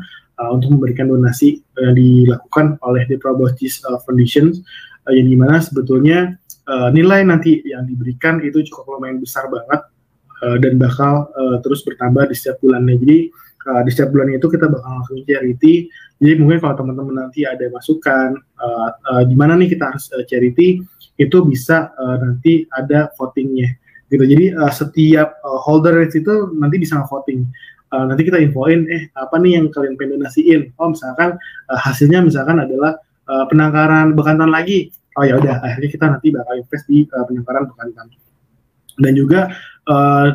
untuk memberikan donasi yang dilakukan oleh The Proboscis Foundation, yang dimana sebetulnya nilai nanti yang diberikan itu cukup lumayan besar banget dan bakal terus bertambah di setiap bulannya. Jadi di setiap bulannya itu kita bakal lakukan charity. Jadi mungkin kalau teman-teman nanti ada masukan di mana nih kita harus charity, itu bisa nanti ada votingnya gitu. Jadi setiap holder itu nanti bisa nge-voting. Nanti kita infoin apa nih yang kalian pengen donasiin. Oh misalkan hasilnya misalkan adalah penangkaran bekantan lagi. Oh ya udah, akhirnya kita nanti bakal invest di penangkaran bekantan. Dan juga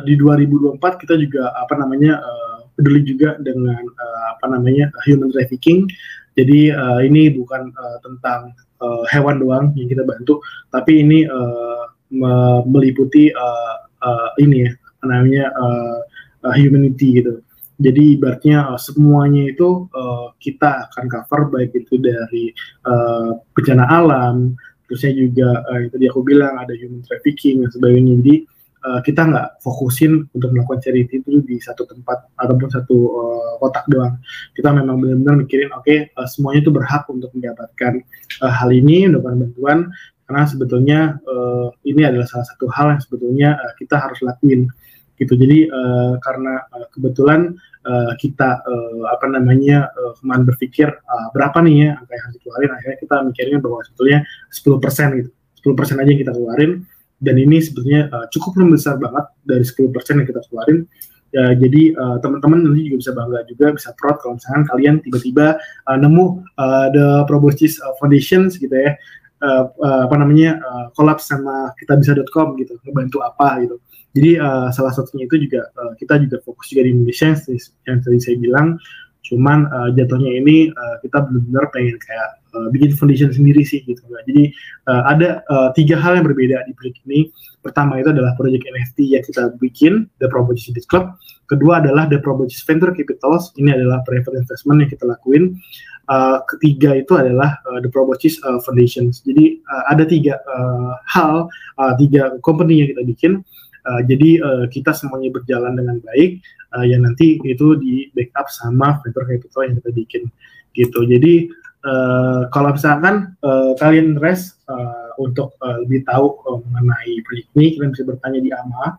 di 2024 kita juga peduli juga dengan human trafficking. Jadi ini bukan tentang hewan doang yang kita bantu, tapi ini meliputi humanity gitu. Jadi ibaratnya semuanya itu kita akan cover, baik itu dari bencana alam, terusnya juga tadi aku bilang ada human trafficking dan sebagainya. Jadi kita nggak fokusin untuk melakukan charity itu di satu tempat ataupun satu kotak doang. Kita memang benar-benar mikirin semuanya itu berhak untuk mendapatkan hal ini, mendapatkan bantuan, karena sebetulnya ini adalah salah satu hal yang sebetulnya kita harus lakuin gitu. Jadi karena kebetulan kita kemarin berpikir berapa nih ya angka yang harus dikeluarin, akhirnya kita mikirnya bahwa sebetulnya 10% gitu, 10% aja yang kita keluarin. Dan ini sebetulnya cukup besar banget dari 10% yang kita keluarin. Jadi teman-teman nanti juga bisa bangga juga, bisa proud kalau misalkan kalian tiba-tiba nemu The Proboscis Foundation gitu ya, collab sama kitabisa.com gitu, ngebantu apa gitu. Jadi salah satunya itu juga kita juga fokus juga di Indonesia yang tadi saya bilang. Cuman jatuhnya ini kita benar-benar pengen kayak bikin foundation sendiri sih gitu. Jadi ada 3 hal yang berbeda di project ini. Pertama itu adalah project NFT yang kita bikin, The Proboscis Beach Club. Kedua adalah The Proboscis Venture Capitals. Ini adalah private investment yang kita lakuin. Ketiga itu adalah The Proboscis Foundation. Jadi ada 3 company yang kita bikin. Jadi kita semuanya berjalan dengan baik, yang nanti itu di backup sama venture capital yang kita bikin gitu. Jadi kalau misalkan kalian untuk lebih tahu mengenai proyek ini, kalian bisa bertanya di AMA,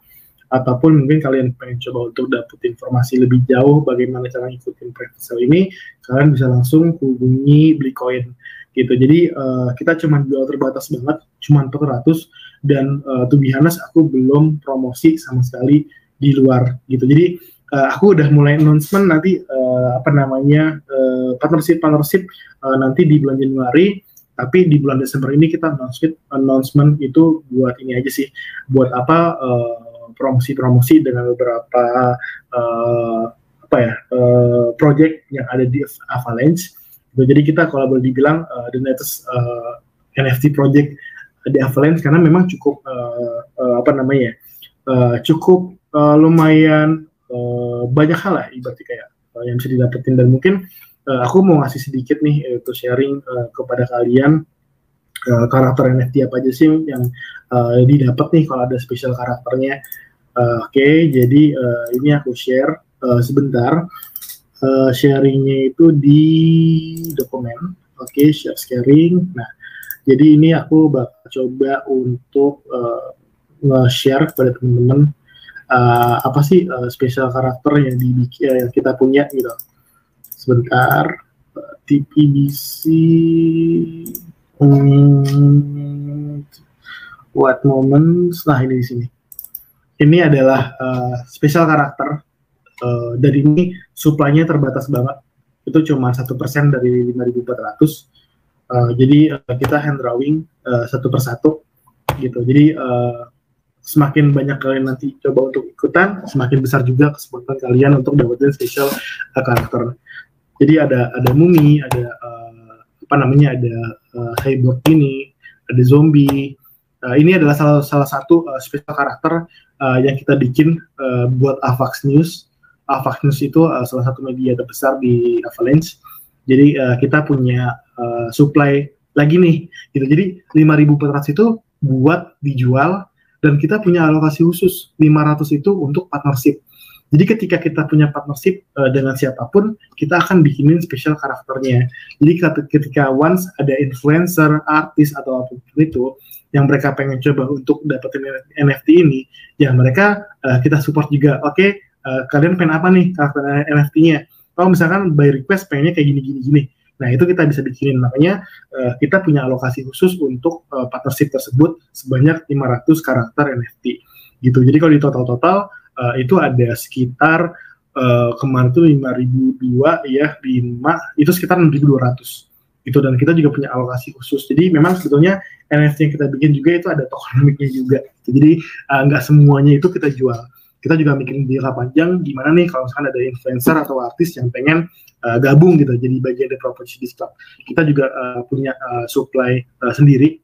ataupun mungkin kalian pengen coba untuk dapat informasi lebih jauh bagaimana cara ngikutin private sale ini, kalian bisa langsung hubungi Blikoin gitu. Jadi kita cuma jual terbatas banget, cuma 400, dan to be honest aku belum promosi sama sekali di luar gitu. Jadi aku udah mulai announcement nanti partnership nanti di bulan Januari, tapi di bulan Desember ini kita announcement itu buat ini aja sih, buat promosi dengan beberapa project yang ada di Avalanche. Jadi kita kalau boleh dibilang the latest NFT project di Avalanche, karena memang cukup lumayan banyak hal lah ibaratnya kayak yang bisa didapetin. Dan mungkin aku mau ngasih sedikit nih untuk sharing kepada kalian karakter NFT apa aja sih yang didapat nih kalau ada special karakternya. Jadi ini aku share sebentar. Sharingnya itu di dokumen. Share sharing. Nah, jadi ini aku bakal coba untuk nge-share kepada teman-teman apa sih spesial karakter yang kita punya gitu. Sebentar. TPBC what moments, nah ini di sini. Ini adalah special karakter dan ini supply-nya terbatas banget. Itu cuma 1% dari 5.400. Jadi kita hand drawing satu persatu gitu. Jadi semakin banyak kalian nanti coba untuk ikutan, semakin besar juga kesempatan kalian untuk dapetin special karakter. Jadi ada mumi, ada ada cyborg ini, ada zombie. Ini adalah salah satu special karakter yang kita bikin buat Avax News. Avax News itu salah satu media terbesar di Avalanche. Jadi kita punya supply lagi nih. Gitu. Jadi 5.400 itu buat dijual dan kita punya alokasi khusus 500 itu untuk partnership. Jadi ketika kita punya partnership dengan siapapun, kita akan bikinin special karakternya. Jadi ketika once ada influencer, artis atau apapun itu yang mereka pengen coba untuk dapetin NFT ini, ya mereka kita support juga. Oke, kalian pengen apa nih karakter NFT-nya? Kalau misalkan by request pengennya kayak gini. Nah itu kita bisa bikinin. Makanya kita punya alokasi khusus untuk partnership tersebut sebanyak 500 karakter NFT. Gitu. Jadi kalau di total itu ada sekitar kemarin itu 5.002 ya, 5 itu sekitar 6.200 itu, dan kita juga punya alokasi khusus. Jadi memang sebetulnya NFT yang kita bikin juga itu ada tokenomiknya juga. Jadi nggak semuanya itu kita jual. Kita juga bikin jangka panjang gimana nih kalau misalkan ada influencer atau artis yang pengen gabung gitu jadi bagian dari Property Biz Club. Kita juga punya supply sendiri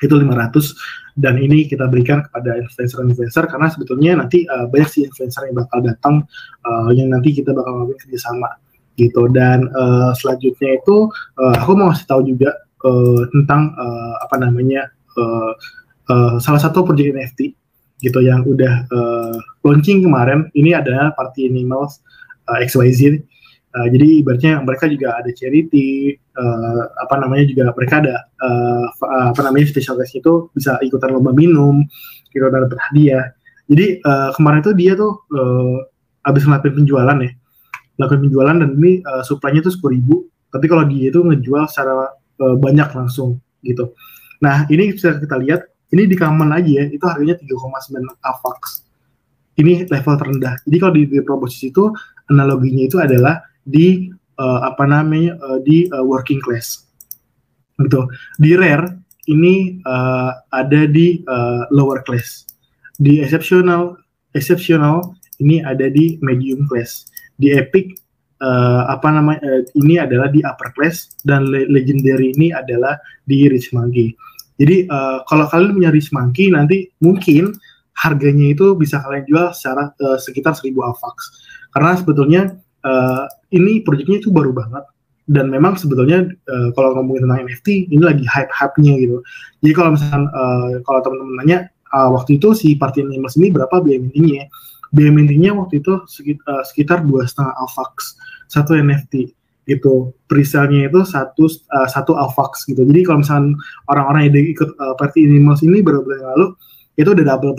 itu 500 dan ini kita berikan kepada influencer karena sebetulnya nanti banyak sih influencer yang bakal datang yang nanti kita bakal melakukan kerjasama gitu. Dan selanjutnya itu aku mau kasih tahu juga tentang salah satu project NFT gitu yang udah launching kemarin. Ini adalah Party Animals XYZ. Jadi ibaratnya mereka juga ada charity, juga mereka ada special guest itu bisa ikutan lomba minum, ikutan dapat hadiah. Jadi kemarin tuh dia tuh habis ngelakuin penjualan dan ini supply-nya tuh 10.000, tapi kalau dia itu ngejual secara banyak langsung gitu. Nah ini bisa kita lihat, ini di Kaman aja ya, itu harganya 3,9 AVAX. Ini level terendah. Jadi kalau di promosi itu analoginya itu adalah di working class gitu. Di rare ini ada di lower class. Di exceptional ini ada di medium class. Di epic ini adalah di upper class, dan legendary ini adalah di rich monkey. Jadi kalau kalian punya rich monkey nanti mungkin harganya itu bisa kalian jual secara sekitar 1.000 AVAX. Karena sebetulnya ini proyeknya itu baru banget, dan memang sebetulnya kalau ngomongin tentang NFT ini lagi hype-nya gitu. Jadi kalau misalkan kalau teman-teman nanya waktu itu si Party Animals ini berapa biaya mintingnya? Biaya mintingnya waktu itu sekitar 2,5 AVAX satu NFT gitu. Presale-nya itu satu AVAX gitu. Jadi kalau misalkan orang-orang yang ikut Party Animals ini baru bulan lalu itu udah dapat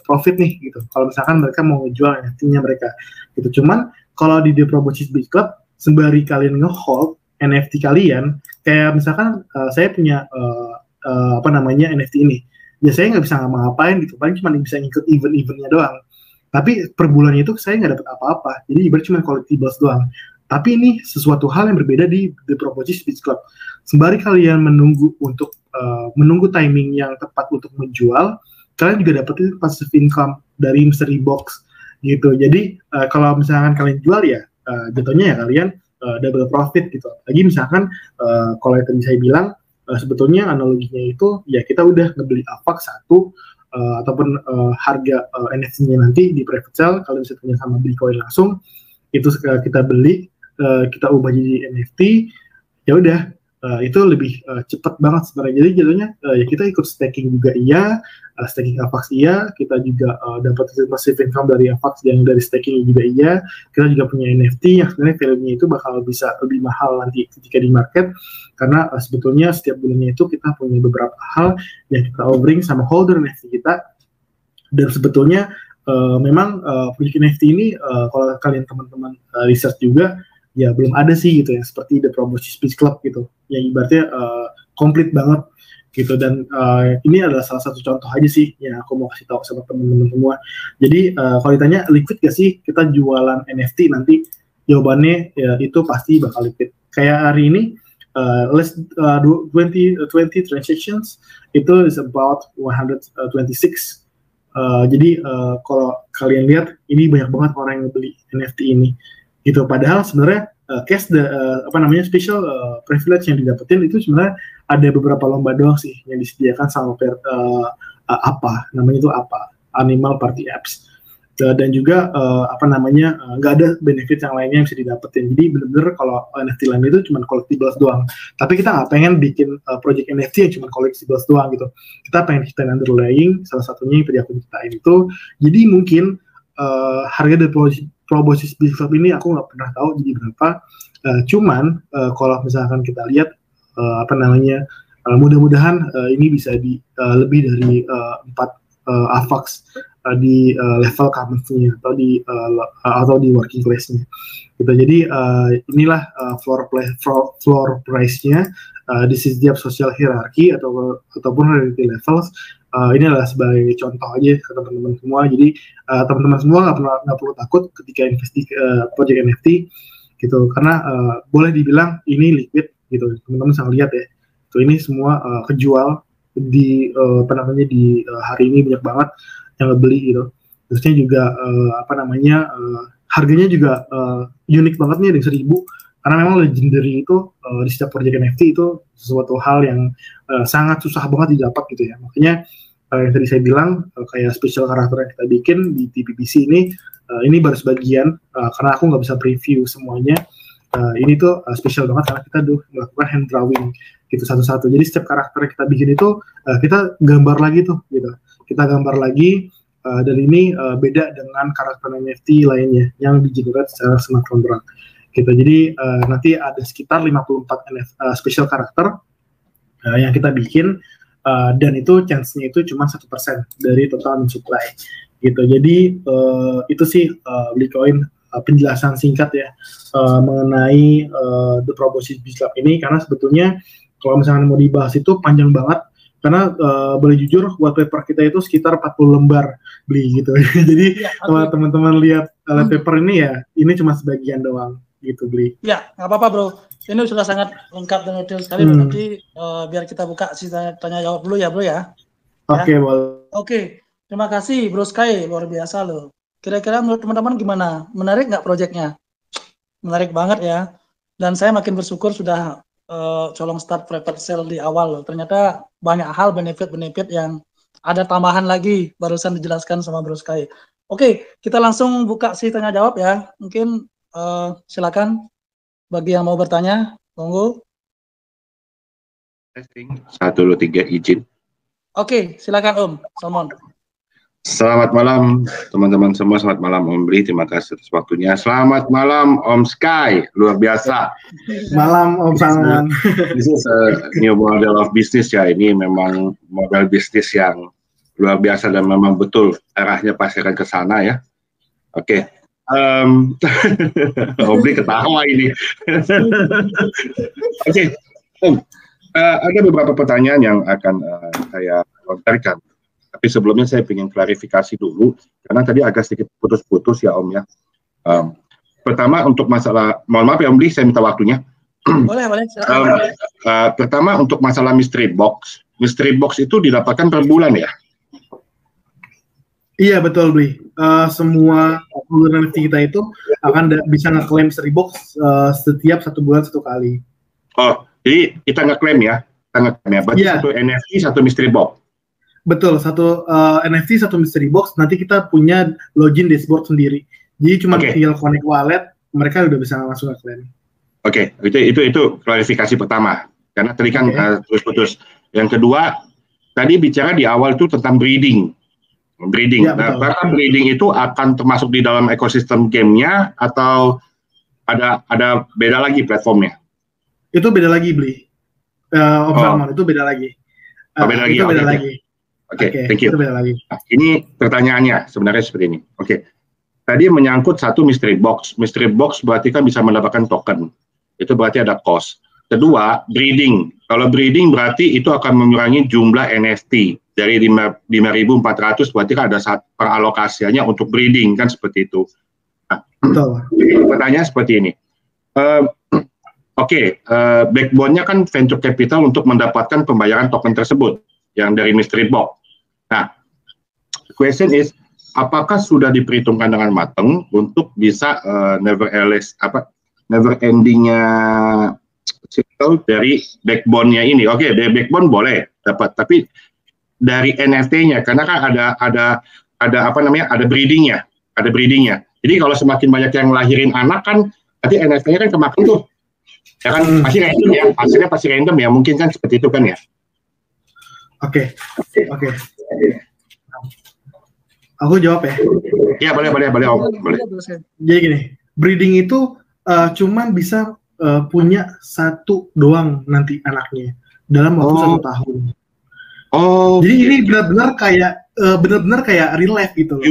profit nih gitu. Kalau misalkan mereka mau ngejual NFT-nya mereka gitu. Cuman kalau di The Promotion Biz Club, sembari kalian nge-hold NFT kalian, kayak misalkan saya punya NFT ini, ya saya nggak bisa ngapa-ngapain gitu, paling cuma bisa ngikut event-eventnya doang. Tapi per bulannya itu saya nggak dapat apa-apa, jadi ibarat cuma collectibles doang. Tapi ini sesuatu hal yang berbeda di The Promotion Biz Club. Sembari kalian menunggu timing yang tepat untuk menjual, kalian juga dapetin passive income dari mystery box gitu. Jadi kalau misalkan kalian jual ya jatuhnya ya kalian double profit gitu. Lagi misalkan kalau yang tadi saya bilang sebetulnya analoginya itu ya kita udah ngebeli AVAX satu ataupun harga NFT-nya nanti di private sale, kalian bisa punya sama beli koin langsung, itu kita beli kita ubah jadi NFT, ya udah itu lebih cepat banget sebenarnya. Jadi jadinya ya kita ikut staking juga iya, staking AVAX iya, kita juga dapat passive income dari AVAX yang dari staking juga iya, kita juga punya NFT yang sebenarnya value-nya itu bakal bisa lebih mahal nanti ketika di market, karena sebetulnya setiap bulannya itu kita punya beberapa hal yang kita offering sama holder NFT kita, dan sebetulnya memang project NFT ini kalau kalian teman-teman research juga ya belum ada sih gitu ya, seperti The Proboscis Beach Club gitu, yang ibaratnya komplit banget gitu. Dan ini adalah salah satu contoh aja sih yang aku mau kasih tahu sama teman-teman semua. Jadi kalau ditanya liquid gak sih kita jualan NFT nanti, jawabannya ya itu pasti bakal liquid. Kayak hari ini less 20 transactions itu is about 126. Jadi kalau kalian lihat ini banyak banget orang yang beli NFT ini gitu. Padahal sebenarnya special privilege yang didapetin itu sebenarnya ada beberapa lomba doang sih yang disediakan sama Animal Party Apps. Dan juga nggak ada benefit yang lainnya yang bisa didapetin. Jadi bener-bener kalau NFT lain itu cuma collectibles doang. Tapi kita nggak pengen bikin project NFT yang cuma collectibles doang gitu. Kita pengen ceritain underlying, salah satunya yang tadi aku ceritain itu. Jadi mungkin harga dari Proboscis Beach Club ini aku nggak pernah tahu jadi berapa. Cuman kalau misalkan kita lihat mudah-mudahan ini bisa lebih dari 4 AVAX di level commons-nya atau di working class-nya gitu. Jadi inilah floor price-nya di setiap social hierarchy ataupun reality levels. Ini adalah sebagai contoh aja ke teman-teman semua. Jadi teman-teman semua nggak perlu takut ketika investasi project NFT gitu, karena boleh dibilang ini liquid gitu. Teman-teman bisa lihat ya, so, ini semua kejual di hari ini banyak banget yang ngebeli gitu. Terusnya juga harganya juga unik banget nih, ada 1.000, karena memang legendary itu di setiap project NFT itu sesuatu hal yang sangat susah banget didapat gitu ya. Makanya yang tadi saya bilang kayak special karakter yang kita bikin di TPPC ini baru sebagian, karena aku nggak bisa preview semuanya. Ini tuh special banget karena kita melakukan hand drawing gitu satu-satu. Jadi setiap karakter yang kita bikin itu kita gambar lagi tuh gitu. Kita gambar lagi, dan ini beda dengan karakter NFT lainnya yang digenerate secara smart contract gitu. Jadi nanti ada sekitar 54 special karakter yang kita bikin, dan itu chance-nya itu cuma 1% dari total supply gitu. Jadi itu sih Bitcoin penjelasan singkat ya mengenai The Proboscis Beach Club ini, karena sebetulnya kalau misalnya mau dibahas itu panjang banget. Karena boleh jujur wallpaper kita itu sekitar 40 lembar beli gitu. Jadi kalau teman-teman lihat wallpaper ini ya, ini cuma sebagian doang gitu beli. Ya, nggak apa-apa bro. Ini sudah sangat lengkap dan detail sekali. Nanti biar kita buka sesi tanya jawab dulu ya bro ya. Oke, boleh. Oke, terima kasih Bro Sky, luar biasa loh. Kira-kira menurut teman-teman gimana? Menarik nggak proyeknya? Menarik banget ya. Dan saya makin bersyukur sudah colong start private sale di awal loh. Ternyata banyak hal benefit-benefit yang ada tambahan lagi barusan dijelaskan sama Bro Sky. Oke, kita langsung buka sesi tanya jawab ya. Mungkin silakan bagi yang mau bertanya, monggo. Testing 1, 2, 3 izin. Oke, silakan Om Salmon. Selamat malam teman-teman semua, selamat malam Om Bri, terima kasih atas waktunya. Selamat malam Om Sky, luar biasa. Malam Om Salmon. This is a new model of business ya, ini memang model bisnis yang luar biasa dan memang betul arahnya pasti akan ke sana ya. Oke. Om Bri ketawa ini. Oke, Om, ada beberapa pertanyaan yang akan saya lontarkan. Tapi sebelumnya saya ingin klarifikasi dulu, karena tadi agak sedikit putus-putus ya Om ya. Pertama untuk masalah, mohon maaf ya Om Bri, saya minta waktunya. Boleh. Pertama untuk masalah mystery box itu didapatkan per bulan ya? Iya betul Bri. Semua pengguna NFT kita itu akan bisa ngeklaim mystery box setiap 1 bulan 1 kali. Oh, jadi kita ngeklaim ya? Berarti satu NFT, satu mystery box. Betul, satu NFT, satu mystery box. Nanti kita punya login dashboard sendiri. Jadi cuma tinggal connect wallet, mereka udah bisa langsung ngeklaim. Oke, itu klarifikasi pertama. Karena tadi kan putus-putus. Yang kedua, tadi bicara di awal itu tentang breeding. Ya, nah, apakah breeding itu akan termasuk di dalam ekosistem gamenya atau ada beda lagi platformnya? Itu beda lagi beli. Om Salmon, itu beda lagi. Beda lagi. Itu beda lagi. Oke, thank you. Itu beda lagi. Nah, ini pertanyaannya sebenarnya seperti ini. Oke. tadi menyangkut satu mystery box. Mystery box berarti kan bisa mendapatkan token. Itu berarti ada cost. Kedua, breeding. Kalau breeding berarti itu akan mengurangi jumlah NFT. Dari 5.400 berarti kan ada peralokasiannya untuk breeding, kan seperti itu. Nah, pertanyaan seperti ini. Backbone-nya kan venture capital untuk mendapatkan pembayaran token tersebut yang dari mystery box. Nah, question is, apakah sudah diperhitungkan dengan matang untuk bisa never ending-nya circle dari backbone-nya ini? Oke, dari backbone boleh dapat, tapi dari NFT-nya, karena kan ada breeding-nya, Jadi kalau semakin banyak yang lahirin anak kan, nanti NFT-nya kan kemakan tuh. Ya kan pasti random ya, hasilnya pasti random ya, mungkin kan seperti itu kan ya. Oke. Aku jawab ya. Iya, boleh. Jadi gini, breeding itu cuman bisa punya satu doang nanti anaknya dalam waktu 1 tahun. Jadi ini benar-benar kayak real life gitu loh.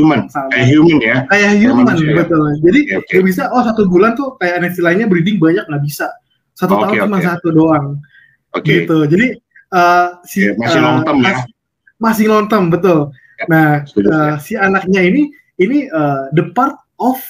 Kayak human ya. Kayak human, betul. Jadi nggak bisa, 1 bulan tuh kayak NFT lainnya breeding banyak, nggak bisa. 1 tahun cuma 1 doang. Gitu. Jadi masih long term ya. Masih long term, betul. Nah, si anaknya ini the part of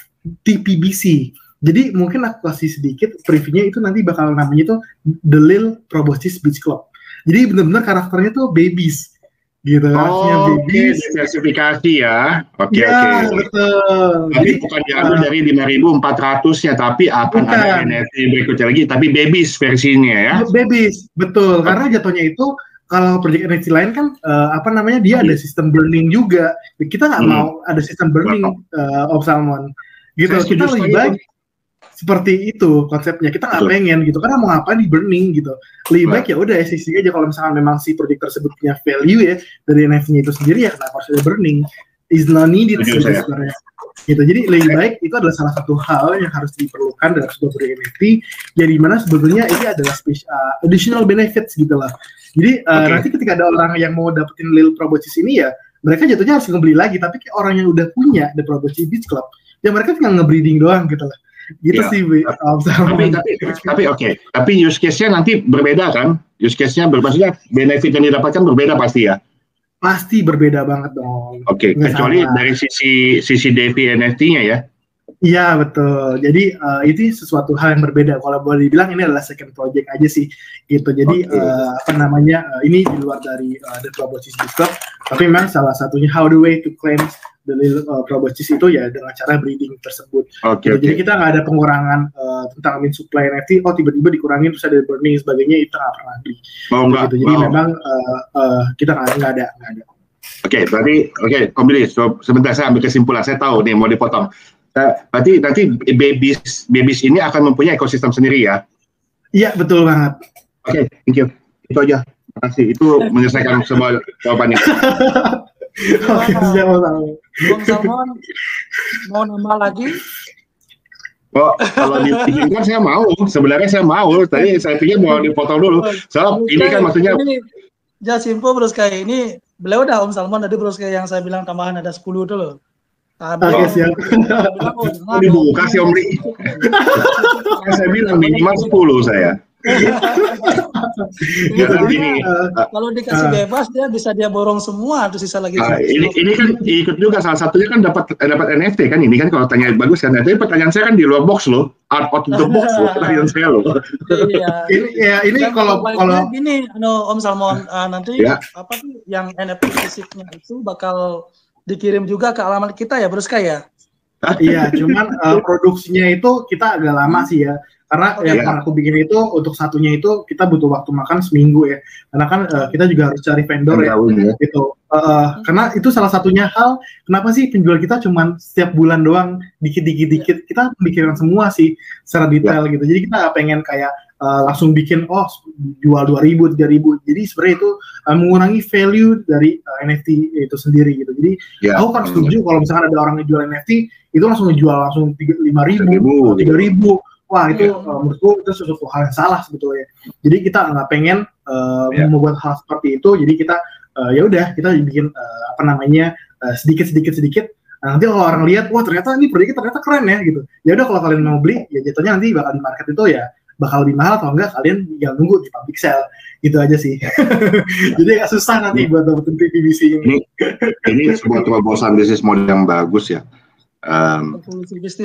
TPBC. Jadi mungkin aku kasih sedikit previewnya, itu nanti bakal namanya tuh The Lil Proboscis Beach Club. Jadi benar-benar karakternya tuh babies, gitu. Babies. Diversifikasi ya. Oke. Betul. Jadi bukan diambil dari 5.400-nya, tapi akan ada NFT berikutnya lagi, tapi babies versinya ya. Babies, betul. Karena jatuhnya itu kalau project NFT lain kan dia ada sistem burning juga. Kita nggak mau ada sistem burning of Salmon. Gitu. Kita lebih baik seperti itu konsepnya. Kita nggak pengen gitu, karena mau ngapain di burning gitu. Lebih baik ya udah SEC aja kalau misalkan memang si project tersebut punya value ya dari NFT-nya itu sendiri, ya kenapa harus ada burning? Is not needed sebenarnya. Gitu. Jadi lebih baik itu adalah salah satu hal yang harus diperlukan dalam sebuah project NFT, yang dimana sebetulnya ini adalah additional benefits gitu lah. Jadi nanti ketika ada orang yang mau dapetin Lil Proboscis ini ya, mereka jatuhnya harus ngebeli lagi. Tapi kayak orang yang udah punya The Proboscis Beach Club, ya mereka tinggal ngebreeding doang gitu lah. Gitu sih. Tapi use case-nya nanti berbeda kan? Use case-nya maksudnya benefit yang didapatkan berbeda pasti ya? Pasti berbeda banget dong. Kecuali dari sisi DeFi NFT-nya ya? Iya, betul. Jadi itu sesuatu hal yang berbeda. Kalau boleh dibilang ini adalah second project aja sih, gitu. Jadi ini di luar dari The Proboscis Beach Club, tapi memang salah satunya how the way to claim the Lil Proboscis itu ya dengan cara breeding tersebut. Jadi kita nggak ada pengurangan tentang supply NFT. Tiba-tiba dikurangin terus ada burning sebagainya, itu nggak pernah beli. Gitu. Jadi memang kita nggak ada. Berarti Kombilis. Sebentar saya ambil kesimpulan. Saya tahu nih mau dipotong. Berarti nanti babies ini akan mempunyai ekosistem sendiri ya? Iya, betul banget. Thank you. Itu aja. Terima kasih. Itu menyelesaikan semua jawabannya. Bung Salmon, mau nambah lagi? Kalau dibikinkan saya mau. Sebenarnya saya mau. Tadi saya pikir mau dipotong dulu. Ini kan maksudnya. Jasimpo Bros kayak ini, beliau udah Om Salmon tadi Bros kayak yang saya bilang tambahan ada 10 itu loh. Siap. Dibuka sih Om Li. Saya bilang minimal 10 saya. Kalau dikasih bebas dia borong semua, terus sisa lagi. Ini kan ikut juga, salah satunya kan dapat NFT kan, ini kan kalau tanya bagus kan. Tapi pertanyaan saya kan di luar box loh, out of the box loh pertanyaan saya loh. Ini kalau gini, Om Salmon nanti apa tuh yang NFT fisiknya itu bakal dikirim juga ke alamat kita ya, Bruska ya? Iya, cuman produksinya itu kita agak lama sih ya. Karena yang aku bikin itu untuk satunya itu kita butuh waktu makan seminggu ya. Karena kan kita juga harus cari vendor ya. Gitu. Karena itu salah satunya hal kenapa sih penjual kita cuma setiap bulan doang dikit. Kita memikirkan semua sih secara detail gitu. Jadi kita pengen kayak langsung bikin jual 2.000, 3.000. Jadi sebenarnya itu mengurangi value dari NFT itu sendiri gitu. Jadi aku kan setuju kalau misalkan ada orang yang jual NFT itu langsung ngejual langsung 5.000, 3.000. Wah itu menurutku itu sesuatu hal yang salah sebetulnya. Jadi kita nggak pengen membuat hal seperti itu. Jadi kita ya udah kita bikin sedikit. Nah, nanti kalau orang lihat, wah ternyata ini proyeknya ternyata keren ya gitu. Ya udah kalau kalian mau beli, ya jatuhnya nanti bakal di market itu ya bakal lebih mahal, kalau enggak kalian tinggal nunggu di public sale gitu aja sih. Jadi agak susah nanti buat dapetin PVC ini. Ini sebuah terobosan bisnis model yang bagus ya.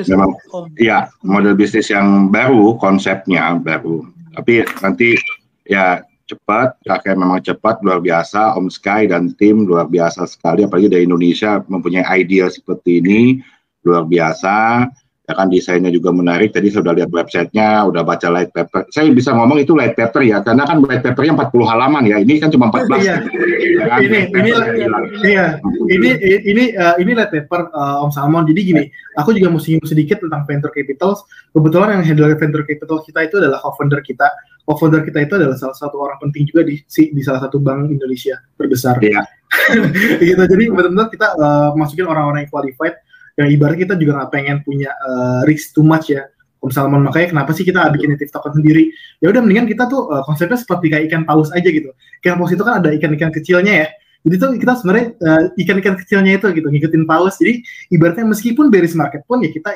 Memang ya model bisnis yang baru, konsepnya baru. Tapi nanti ya cepat, kakek memang cepat, luar biasa. Om Sky dan tim luar biasa sekali, apalagi dari Indonesia mempunyai ide seperti ini, luar biasa. Ya kan desainnya juga menarik. Tadi saya sudah lihat websitenya, udah baca light paper. Saya bisa ngomong itu light paper ya, karena kan light papernya 40 halaman ya. Ini kan cuma 14. Iya. Ini light paper Om Salmon. Jadi gini, aku juga mau singgung sedikit tentang venture capital. Kebetulan yang handle venture capital kita itu adalah co-founder kita. Co-founder kita itu adalah salah satu orang penting juga di salah satu bank Indonesia terbesar. Iya. Gitu. Jadi benar-benar kita masukin orang-orang yang qualified. Yang ibarat kita juga nggak pengen punya risk too much ya, Om Salmon. Makanya kenapa sih kita bikin native token sendiri? Ya udah mendingan kita tuh konsepnya seperti kayak ikan paus aja gitu. Ikan paus itu kan ada ikan-ikan kecilnya ya. Jadi tuh kita sebenarnya ikan-ikan kecilnya itu gitu ngikutin paus. Jadi ibaratnya meskipun bearish market pun ya kita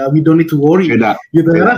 we don't need to worry. Beda. Gitu karena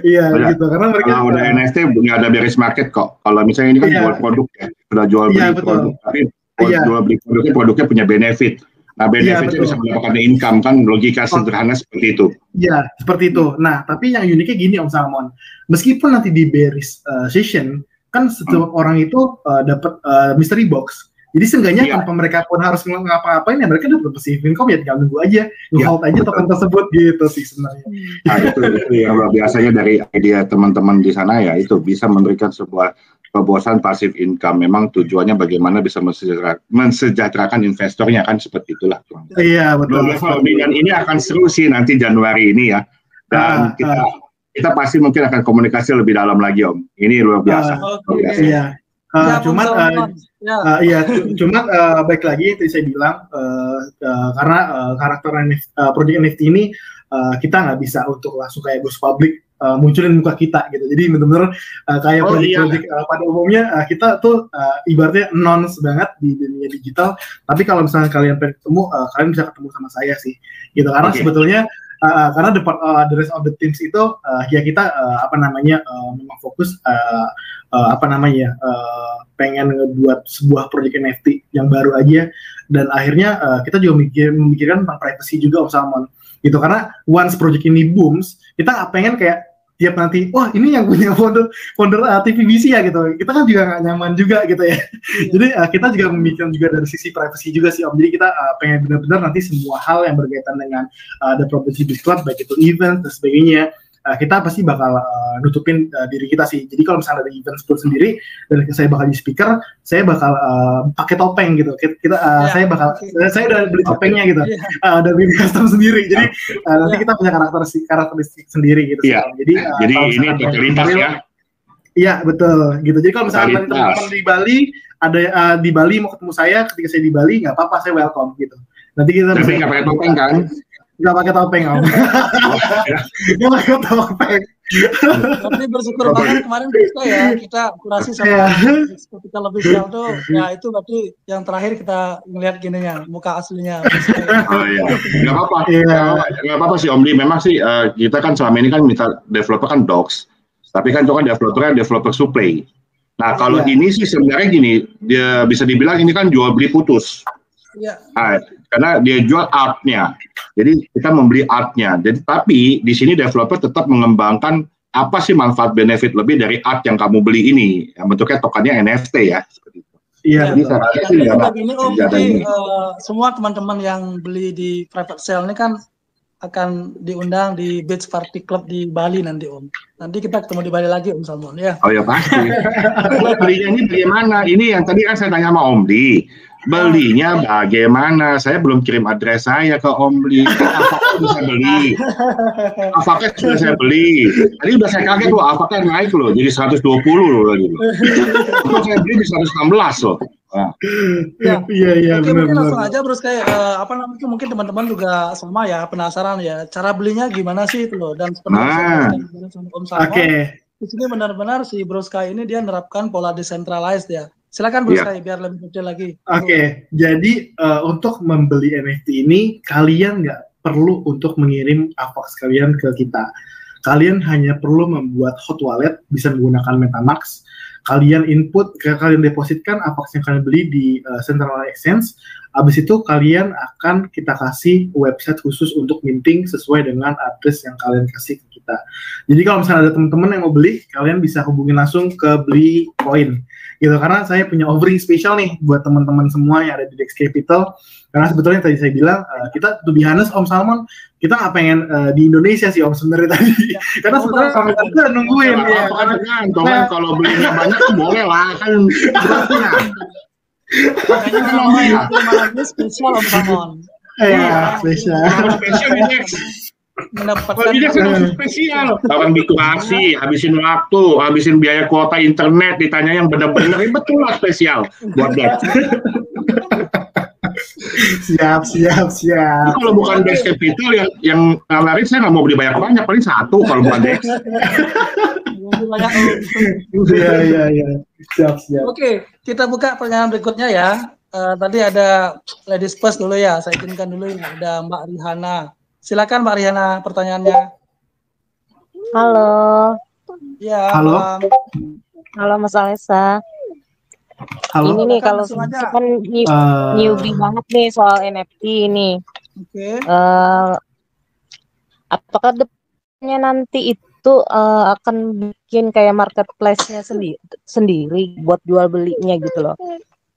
iya gitu karena mereka kalau udah NFT nggak ada bearish market kok. Kalau misalnya ini kan jual produk ya, sudah jual beli produk, tapi jual beli produknya punya benefit. Nah, benefitnya bisa mendapatkan income kan, logika sederhana seperti itu. Iya, seperti itu. Nah, tapi yang uniknya gini Om Salmon, meskipun nanti di bearish session, kan setiap orang itu dapat mystery box. Jadi seenggaknya tanpa mereka pun harus ngapa-ngapain ya mereka dapat passive income ya tinggal nunggu aja, nge-hold aja token tersebut gitu sih sebenarnya. Nah, itu yang biasanya dari idea teman-teman di sana ya itu bisa memberikan sebuah kebosan passive income. Memang tujuannya bagaimana bisa mensejahterakan investornya kan seperti itulah. Iya betul. Dan ini akan seru sih nanti Januari ini ya. Dan kita pasti mungkin akan komunikasi lebih dalam lagi Om. Ini luar biasa. Iya. Cuman baik lagi tadi saya bilang karena karakter project NFT ini kita nggak bisa untuk langsung kayak goes public munculin muka kita gitu. Jadi benar-benar kayak project pada umumnya kita tuh ibaratnya nons banget di dunia digital. Tapi kalau misalnya kalian pengen ketemu, kalian bisa ketemu sama saya sih. Gitu karena sebetulnya karena the rest of the teams itu ya kita memang fokus pengen ngebuat sebuah project NFT yang baru aja, dan akhirnya kita juga memikirkan tentang privacy juga Om Salmon gitu, karena once project ini booms kita nggak pengen kayak tiap nanti wah ini yang punya founder TVBC ya gitu, kita kan juga nggak nyaman juga gitu ya. Jadi kita juga memikirkan juga dari sisi privacy juga sih Om. Jadi kita pengen benar-benar nanti semua hal yang berkaitan dengan the property club, baik itu event dan sebagainya, kita pasti bakal nutupin diri kita sih. Jadi kalau misalnya ada event sport sendiri dan saya bakal di speaker, saya bakal pakai topeng gitu. Saya udah beli topengnya gitu, udah beli custom sendiri. Jadi nanti kita punya karakteristik sendiri gitu. Jadi ini totalitas ya. Iya betul gitu. Jadi kalau misalnya teman-teman di Bali ada di Bali mau ketemu saya, ketika saya di Bali nggak apa-apa, saya welcome gitu. Nanti kita tapi nggak pakai topeng kan? Nggak pakai topeng Om. Nggak pakai topeng. Tapi bersyukur banget kemarin kita kurasi sama kita lebih jauh tuh. Ya itu berarti yang terakhir kita ngelihat gininya muka aslinya. Nggak apa-apa. Nggak apa-apa sih Om Di. Memang sih kita kan selama ini kan minta developer kan docs. Tapi kan itu kan developer supply. Nah kalau ini sih sebenarnya gini, dia bisa dibilang ini kan jual beli putus. Iya. Nah, karena dia jual art-nya, jadi kita membeli art-nya. Jadi tapi di sini developer tetap mengembangkan apa sih manfaat benefit lebih dari art yang kamu beli ini, yang bentuknya tokennya NFT ya. Seperti itu. Iya. Jadi semua teman-teman yang beli di private sale ini kan akan diundang di Beach Party Club di Bali nanti Om. Nanti kita ketemu di Bali lagi Om Salmon ya. Oh ya pasti. Belinya ini bagaimana? Ini yang tadi kan saya tanya sama Om Di. Belinya bagaimana? Saya belum kirim adres saya ke Om Li. Apakah bisa beli? Apakah sudah saya beli? Tadi udah saya kaget loh, apakah naik loh, jadi 120 loh lagi. Itu saya beli di 116 loh. Iya benar. Mungkin langsung aja terus kayak mungkin teman-teman juga sama ya penasaran ya cara belinya gimana sih itu loh, dan sebenarnya Om Salmon. Di sini benar-benar si Bro Sky ini dia nerapkan pola decentralized ya. Silakan Bro Sky, biar lebih detail lagi. Oke, jadi untuk membeli NFT ini kalian nggak perlu untuk mengirim Avax kalian ke kita. Kalian hanya perlu membuat hot wallet, bisa menggunakan MetaMask. Kalian input, kalian depositkan Avax yang kalian beli di Central Exchange. Habis itu kalian akan kita kasih website khusus untuk minting sesuai dengan address yang kalian kasih ke kita. Jadi kalau misalnya ada teman-teman yang mau beli, kalian bisa hubungi langsung ke Beli Coin. Gitu, karena saya punya offering spesial nih buat teman-teman semua yang ada di Dex Capital. Karena sebetulnya tadi saya bilang, kita to be honest, Om Salmon, kita nggak pengen di Indonesia sih Om sebenarnya tadi. Karena sebetulnya kita nungguin ya. Karena kalau belinya banyak boleh lah kan. Makanya namanya malam ini spesial Om Salmon. Iya, spesial. Spesial Dex. Mendapatkan spesial. Orang bikin aksi, habisin waktu, habisin biaya kuota internet, ditanya yang benar-benar betul lah spesial buat Dex. Siap. Kalau bukan Dex Capital yang nawarin, saya nggak mau beli banyak-banyak, paling satu kalau bukan Dex. Iya. Siap. Oke, kita buka pertanyaan berikutnya ya. Tadi ada ladies first dulu ya, saya izinkan dulu ya. Ada Mbak Rihana. Silakan Mbak Rihana, pertanyaannya. Halo. Ya. Halo. Halo Mas Alessa. Halo. Ini nih kalau kan newbie banget nih soal NFT ini. Oke. Apakah depannya nanti itu akan bikin kayak marketplace-nya sendiri buat jual belinya gitu loh?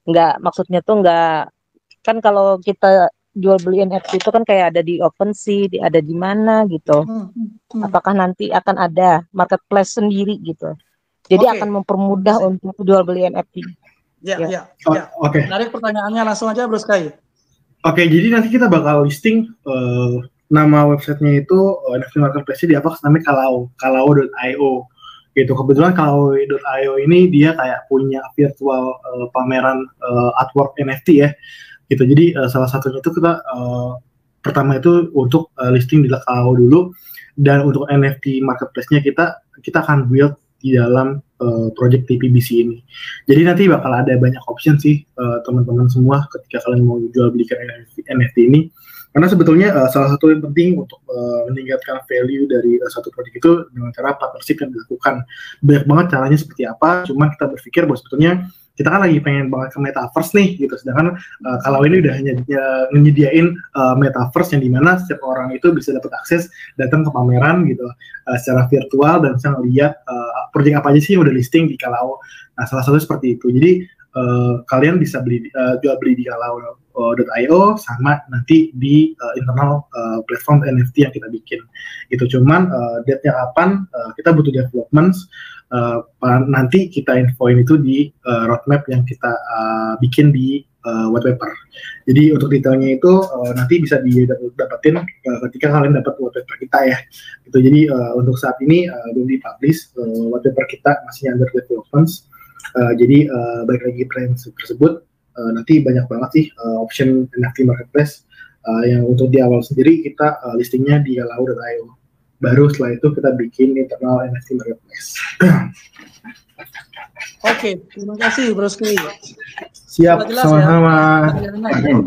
Enggak, maksudnya tuh enggak, kan kalau kita jual beli NFT itu kan kayak ada di OpenSea, ada di mana gitu. Apakah nanti akan ada marketplace sendiri gitu? Jadi akan mempermudah untuk jual beli NFT. Ya. Oke. Menarik pertanyaannya, langsung aja Bro Sky. Oke, jadi nanti kita bakal listing nama websitenya itu NFT marketplace di Avax, namanya kalao.io. Gitu. Kebetulan kalao.io ini dia kayak punya virtual pameran artwork NFT ya. Gitu. Jadi salah satunya itu kita pertama itu untuk listing di Kalao dulu, dan untuk NFT marketplace-nya kita akan build di dalam project TPBC ini. Jadi nanti bakal ada banyak option sih teman-teman semua ketika kalian mau jual belikan NFT ini. Karena sebetulnya salah satu yang penting untuk meningkatkan value dari satu produk itu dengan cara partnership yang dilakukan. Banyak banget caranya seperti apa, cuman kita berpikir bahwa sebetulnya kita kan lagi pengen banget ke metaverse nih gitu, sedangkan kalau ini udah hanya menyediain metaverse yang dimana setiap orang itu bisa dapat akses datang ke pameran gitu secara virtual dan bisa ngeliat proyek apa aja sih yang udah listing di Kalao. Nah, salah satu seperti itu. Jadi kalian bisa jual beli di kalao.io sama nanti di internal platform NFT yang kita bikin. Itu cuman date-nya kapan kita butuh development. Nanti kita infoin itu di roadmap yang kita bikin di white paper. Jadi untuk detailnya itu nanti bisa didapetin ketika kalian dapat white paper kita ya. Gitu. Jadi untuk saat ini belum dipublish, white paper kita masih under development. Jadi balik lagi prinsip tersebut nanti banyak banget sih option NFT marketplace yang untuk di awal sendiri kita listingnya di kalao.io. Baru setelah itu kita bikin internal NFT marketplace. Oke, terima kasih Bro Sky. Siap, sama-sama. Ya.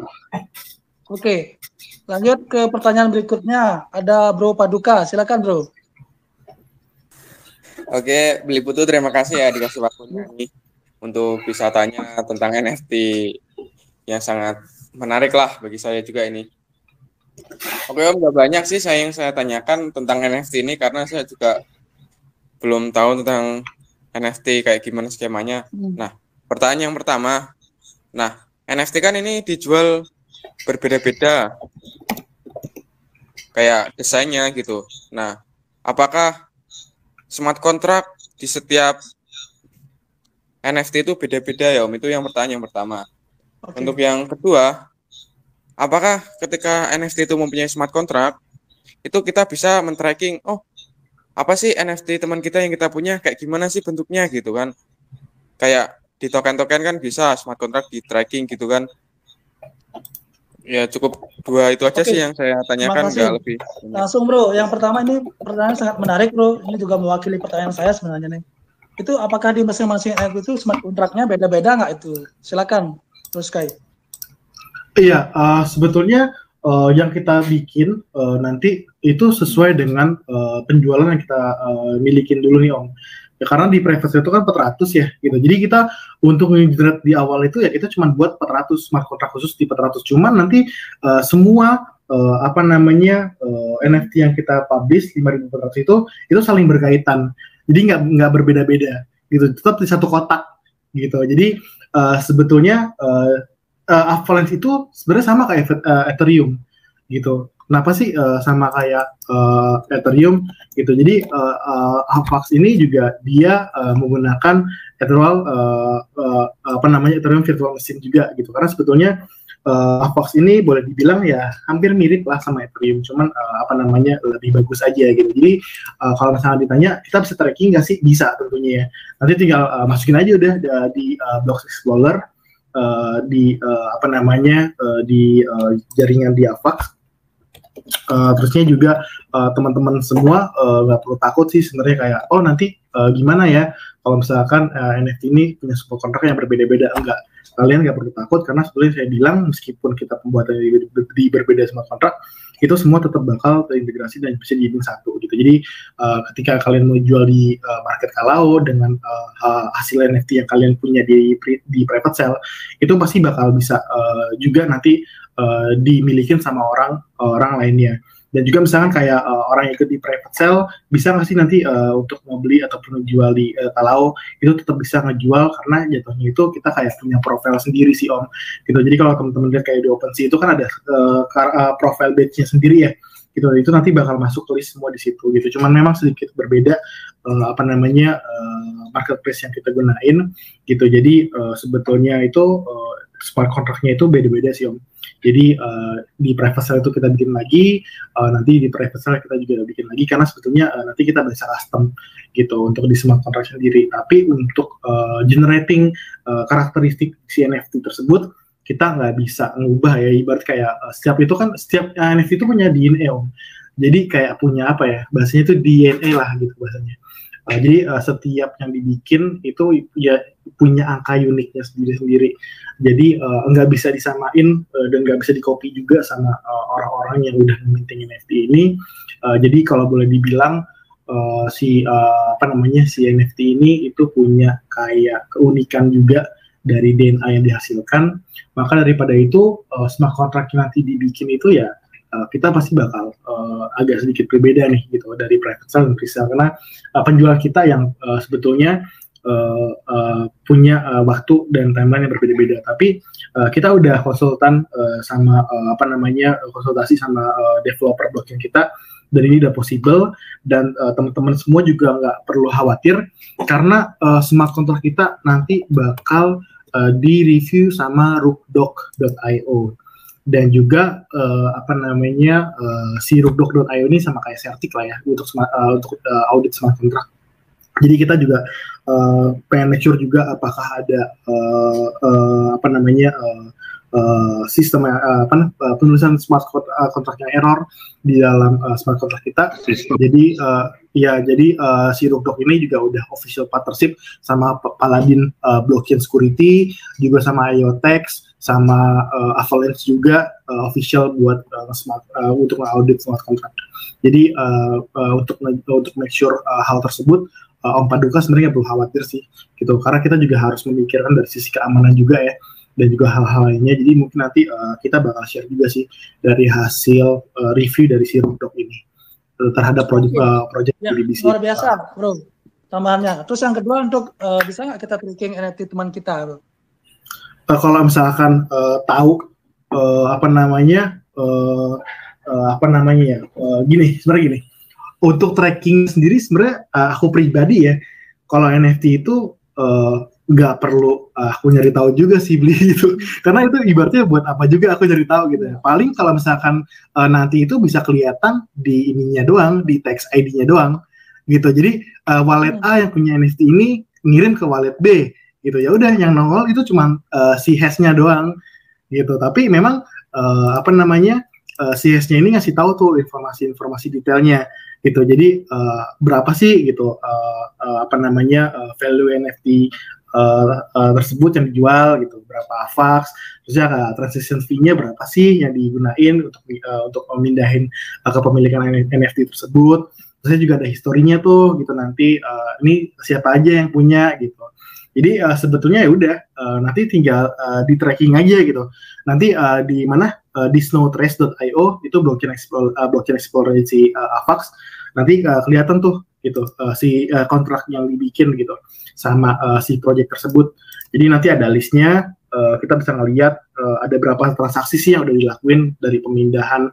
Oke, lanjut ke pertanyaan berikutnya. Ada Bro Paduka, silakan Bro. Oke, Beli Putu, terima kasih ya dikasih waktunya nih untuk bisa tanya tentang NFT yang sangat menarik lah bagi saya juga ini. Oke Om, nggak banyak sih yang saya tanyakan tentang NFT ini karena saya juga belum tahu tentang NFT kayak gimana skemanya. Nah, pertanyaan yang pertama, NFT kan ini dijual berbeda-beda kayak desainnya gitu. Nah, apakah smart contract di setiap NFT itu beda-beda ya Om? Itu yang pertanyaan yang pertama. Untuk yang kedua, apakah ketika NFT itu mempunyai smart contract, itu kita bisa men-tracking, apa sih NFT teman kita yang kita punya, kayak gimana sih bentuknya gitu kan. Kayak di token-token kan bisa smart contract di tracking gitu kan. Ya cukup dua itu aja sih yang saya tanyakan, nggak lebih. Langsung Bro, yang pertama ini pertanyaan sangat menarik Bro. Ini juga mewakili pertanyaan saya sebenarnya nih. Itu apakah di masing-masing NFT itu smart kontraknya beda-beda nggak itu? Silakan, terus Sky. Iya, sebetulnya yang kita bikin nanti itu sesuai dengan penjualan yang kita milikin dulu nih Om. Ya, karena di private sale itu kan 400 ya gitu. Jadi kita untuk nge-generate di awal itu ya kita cuma buat 400 smart contract khusus di 400. Cuman nanti semua NFT yang kita publish 5.400 itu saling berkaitan. Jadi nggak berbeda-beda gitu. Tetap di satu kotak gitu. Jadi sebetulnya Avalanche itu sebenarnya sama kayak Ethereum gitu. Kenapa sih sama kayak Ethereum gitu? Jadi Avax ini juga dia menggunakan Ethereum virtual machine juga gitu. Karena sebetulnya Avax ini boleh dibilang ya hampir mirip lah sama Ethereum, cuman lebih bagus aja gitu. Jadi kalau misalnya ditanya kita bisa tracking nggak sih? Bisa tentunya ya. Nanti tinggal masukin aja udah di Blocks Explorer. Di jaringan di Avax. Terusnya juga teman-teman semua nggak perlu takut sih sebenarnya kayak nanti gimana ya kalau misalkan NFT ini punya support kontrak yang berbeda-beda. Enggak, kalian nggak perlu takut karena sebetulnya saya bilang meskipun kita pembuatannya di berbeda smart kontrak itu semua tetap bakal terintegrasi dan bisa dijadiin satu gitu. Jadi ketika kalian mau jual di market Kalao dengan hasil NFT yang kalian punya di private sale itu pasti bakal bisa juga nanti dimilikin sama orang lainnya. Dan juga misalkan kayak orang yang ikut di private sale bisa nggak sih nanti untuk mau beli ataupun jual di Kalao itu tetap bisa ngejual karena jatuhnya itu kita kayak punya profil sendiri sih Om gitu. Jadi kalau teman-teman lihat kayak di OpenSea itu kan ada profile badge-nya sendiri ya gitu. Itu nanti bakal masuk ke list semua di situ gitu. Cuman memang sedikit berbeda marketplace yang kita gunain gitu. Jadi sebetulnya itu smart kontraknya itu beda-beda sih Om. Jadi di private sale itu kita bikin lagi, nanti di private sale kita juga bikin lagi karena sebetulnya nanti kita bisa custom gitu untuk di smart contract sendiri. Tapi untuk generating karakteristik si NFT tersebut kita nggak bisa ngubah ya. Ibarat kayak setiap NFT itu punya DNA Om. Jadi kayak punya apa ya? Bahasanya itu DNA lah gitu bahasanya. Jadi setiap yang dibikin itu ya punya angka uniknya sendiri-sendiri. Jadi nggak bisa disamain dan nggak bisa di-copy juga sama orang-orang yang udah minting NFT ini. Jadi kalau boleh dibilang si NFT ini itu punya kayak keunikan juga dari DNA yang dihasilkan. Maka daripada itu smart contract nanti dibikin itu ya kita pasti bakal agak sedikit berbeda nih gitu dari private sale dan pre-sale karena penjual kita yang sebetulnya punya waktu dan timeline yang berbeda-beda. Tapi kita udah konsultan konsultasi sama developer blockchain kita dan ini udah possible dan teman-teman semua juga nggak perlu khawatir karena smart contract kita nanti bakal di-review sama Rookdoc.io. Dan juga si Rookdoc.io ini sama kayak Certic lah ya untuk audit smart contract. Jadi kita juga pengen make sure juga apakah ada sistem penulisan smart contract yang error di dalam smart contract kita. Jadi si Rookdoc ini juga udah official partnership sama Paladin Blockchain Security, juga sama IoTeX, sama Avalanche juga official buat untuk audit smart contract. Jadi untuk make sure hal tersebut Om Paduka sebenarnya perlu khawatir sih gitu karena kita juga harus memikirkan dari sisi keamanan juga ya dan juga hal-hal lainnya. Jadi mungkin nanti kita bakal share juga sih dari hasil review dari si Rookdoc ini terhadap project ya, BBC. Luar biasa, Bro. Tambahannya. Terus yang kedua untuk bisa nggak kita tracking NFT teman kita, Bro? Kalau misalkan tahu gini. Untuk tracking sendiri sebenarnya aku pribadi ya, kalau NFT itu nggak perlu aku nyari tahu juga sih beli gitu, karena itu ibaratnya buat apa juga aku nyari tahu gitu ya. Paling kalau misalkan nanti itu bisa kelihatan di ininya doang, di text ID-nya doang gitu. Jadi wallet A yang punya NFT ini ngirim ke wallet B gitu, ya udah yang nongol itu cuma si hash-nya doang gitu. Tapi memang si hash-nya ini ngasih tahu tuh informasi detailnya gitu. Jadi berapa sih gitu value NFT tersebut yang dijual gitu, berapa AVAX, terus ya transaction fee-nya berapa sih yang digunain untuk memindahin kepemilikan NFT tersebut. Terus juga ada historinya tuh gitu, nanti ini siapa aja yang punya gitu. Jadi sebetulnya ya udah nanti tinggal di tracking aja gitu. Nanti di mana di snowtrace.io itu blockchain explorer si AVAX, nanti kelihatan tuh gitu si kontrak yang dibikin gitu sama si project tersebut. Jadi nanti ada listnya, kita bisa ngelihat ada berapa transaksi sih yang udah dilakuin dari pemindahan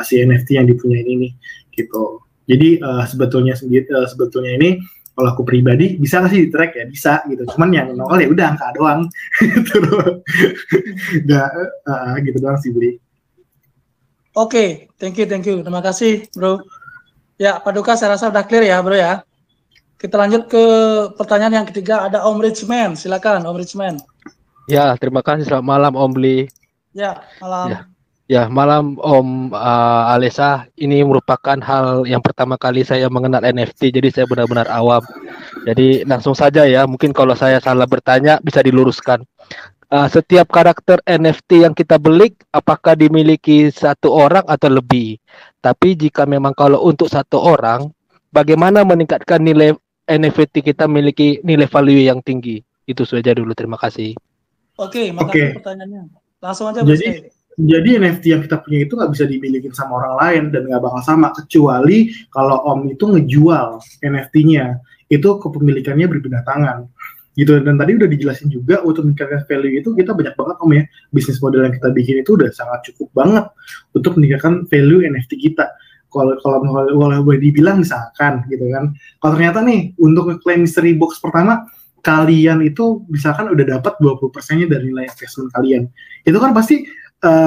si NFT yang dipunyain ini gitu. Jadi sebetulnya ini kalau aku pribadi bisa nggak sih di track ya, bisa gitu. Cuman yang nongol ya udah angka doang gitu loh. Nggak gitu doang sih, Bli. Oke, thank you. Terima kasih, Bro. Ya, Pak Duka saya rasa udah clear ya, Bro ya. Kita lanjut ke pertanyaan yang ketiga, ada Om Richman. Silakan, Om Richman. Ya, terima kasih. Selamat malam, Om Bli. Ya, malam. Ya, malam Om Alesa. Ini merupakan hal yang pertama kali saya mengenal NFT, jadi saya benar-benar awam. Jadi langsung saja ya, mungkin kalau saya salah bertanya bisa diluruskan. Setiap karakter NFT yang kita beli, apakah dimiliki satu orang atau lebih? Tapi jika memang kalau untuk satu orang, bagaimana meningkatkan nilai NFT kita memiliki nilai value yang tinggi? Itu saja dulu, terima kasih. Oke, makasih pertanyaannya. Langsung aja, Jadi NFT yang kita punya itu nggak bisa dimiliki sama orang lain dan nggak bakal sama, kecuali kalau Om itu ngejual NFT-nya, itu kepemilikannya berpindah tangan gitu. Dan tadi udah dijelasin juga untuk meningkatkan value itu kita banyak banget Om ya, bisnis model yang kita bikin itu udah sangat cukup banget untuk meningkatkan value NFT kita. Kalau boleh dibilang misalkan gitu kan, kalau ternyata nih untuk ngeklaim mystery box pertama kalian itu misalkan udah dapat 20%-nya dari nilai investment kalian, itu kan pasti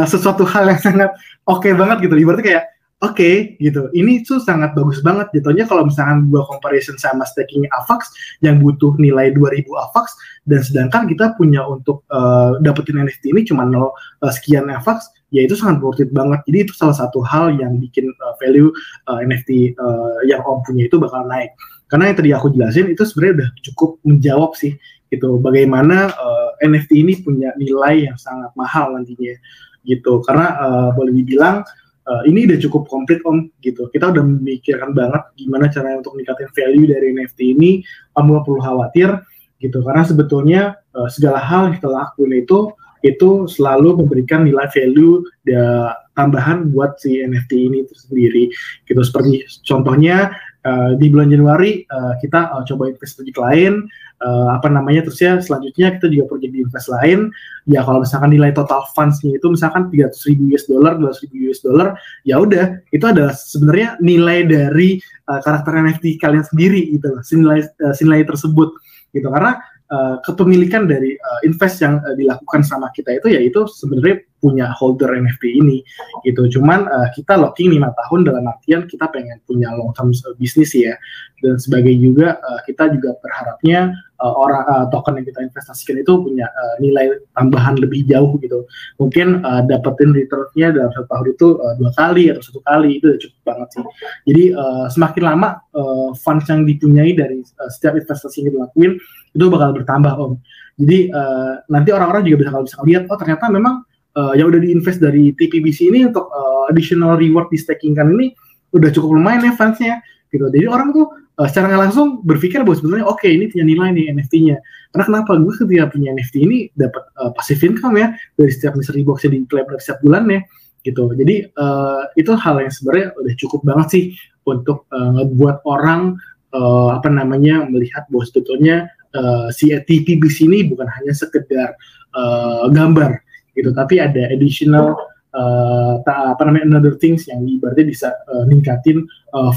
sesuatu hal yang sangat oke banget gitu. Ibaratnya kayak oke, gitu, ini tuh sangat bagus banget jatuhnya kalau misalkan gua comparison sama staking AVAX yang butuh nilai 2000 AVAX dan sedangkan kita punya untuk dapetin NFT ini cuma 0 sekian AVAX, ya itu sangat worth it banget. Jadi itu salah satu hal yang bikin value NFT yang Om punya itu bakal naik. Karena yang tadi aku jelasin itu sebenarnya udah cukup menjawab sih gitu, bagaimana NFT ini punya nilai yang sangat mahal nantinya gitu. Karena boleh dibilang ini udah cukup komplit Om gitu. Kita udah memikirkan banget gimana caranya untuk meningkatkan value dari NFT ini. Om gak perlu khawatir gitu, karena sebetulnya segala hal yang kita lakuin itu selalu memberikan nilai value tambahan buat si NFT ini sendiri gitu. Seperti contohnya di bulan Januari kita coba invest project lain, terus ya selanjutnya kita juga project di invest lain. Ya kalau misalkan nilai total funds-nya itu misalkan $300,000 $200,000, ya udah itu adalah sebenarnya nilai dari karakter NFT kalian sendiri gitu, nilai tersebut gitu. Karena kepemilikan dari invest yang dilakukan sama kita itu sebenarnya punya holder NFT ini gitu. Cuman kita locking 5 tahun dalam artian kita pengen punya long term bisnis ya, dan sebagai juga kita juga berharapnya token yang kita investasikan itu punya nilai tambahan lebih jauh gitu. Mungkin dapetin return-nya dalam 1 tahun itu 2 kali atau 1 kali, itu udah cukup banget sih. Jadi semakin lama funds yang dipunyai dari setiap investasi yang dilakuin itu bakal bertambah Om. Jadi nanti orang-orang juga bisa lihat, oh ternyata memang yang udah diinvest dari TPBC ini untuk additional reward di staking kan ini udah cukup lumayan ya funds-nya gitu. Jadi orang tuh secara nggak langsung berpikir bahwa sebetulnya oke, ini punya nilai nih NFT-nya. Karena kenapa? Gue ketika punya NFT ini dapat passive income ya dari setiap mystery box yang diklaim dari setiap bulannya gitu. Jadi itu hal yang sebenarnya udah cukup banget sih untuk ngebuat orang melihat bahwa sebetulnya si TPBC ini bukan hanya sekedar gambar gitu, tapi ada additional another things yang ibaratnya bisa ningkatin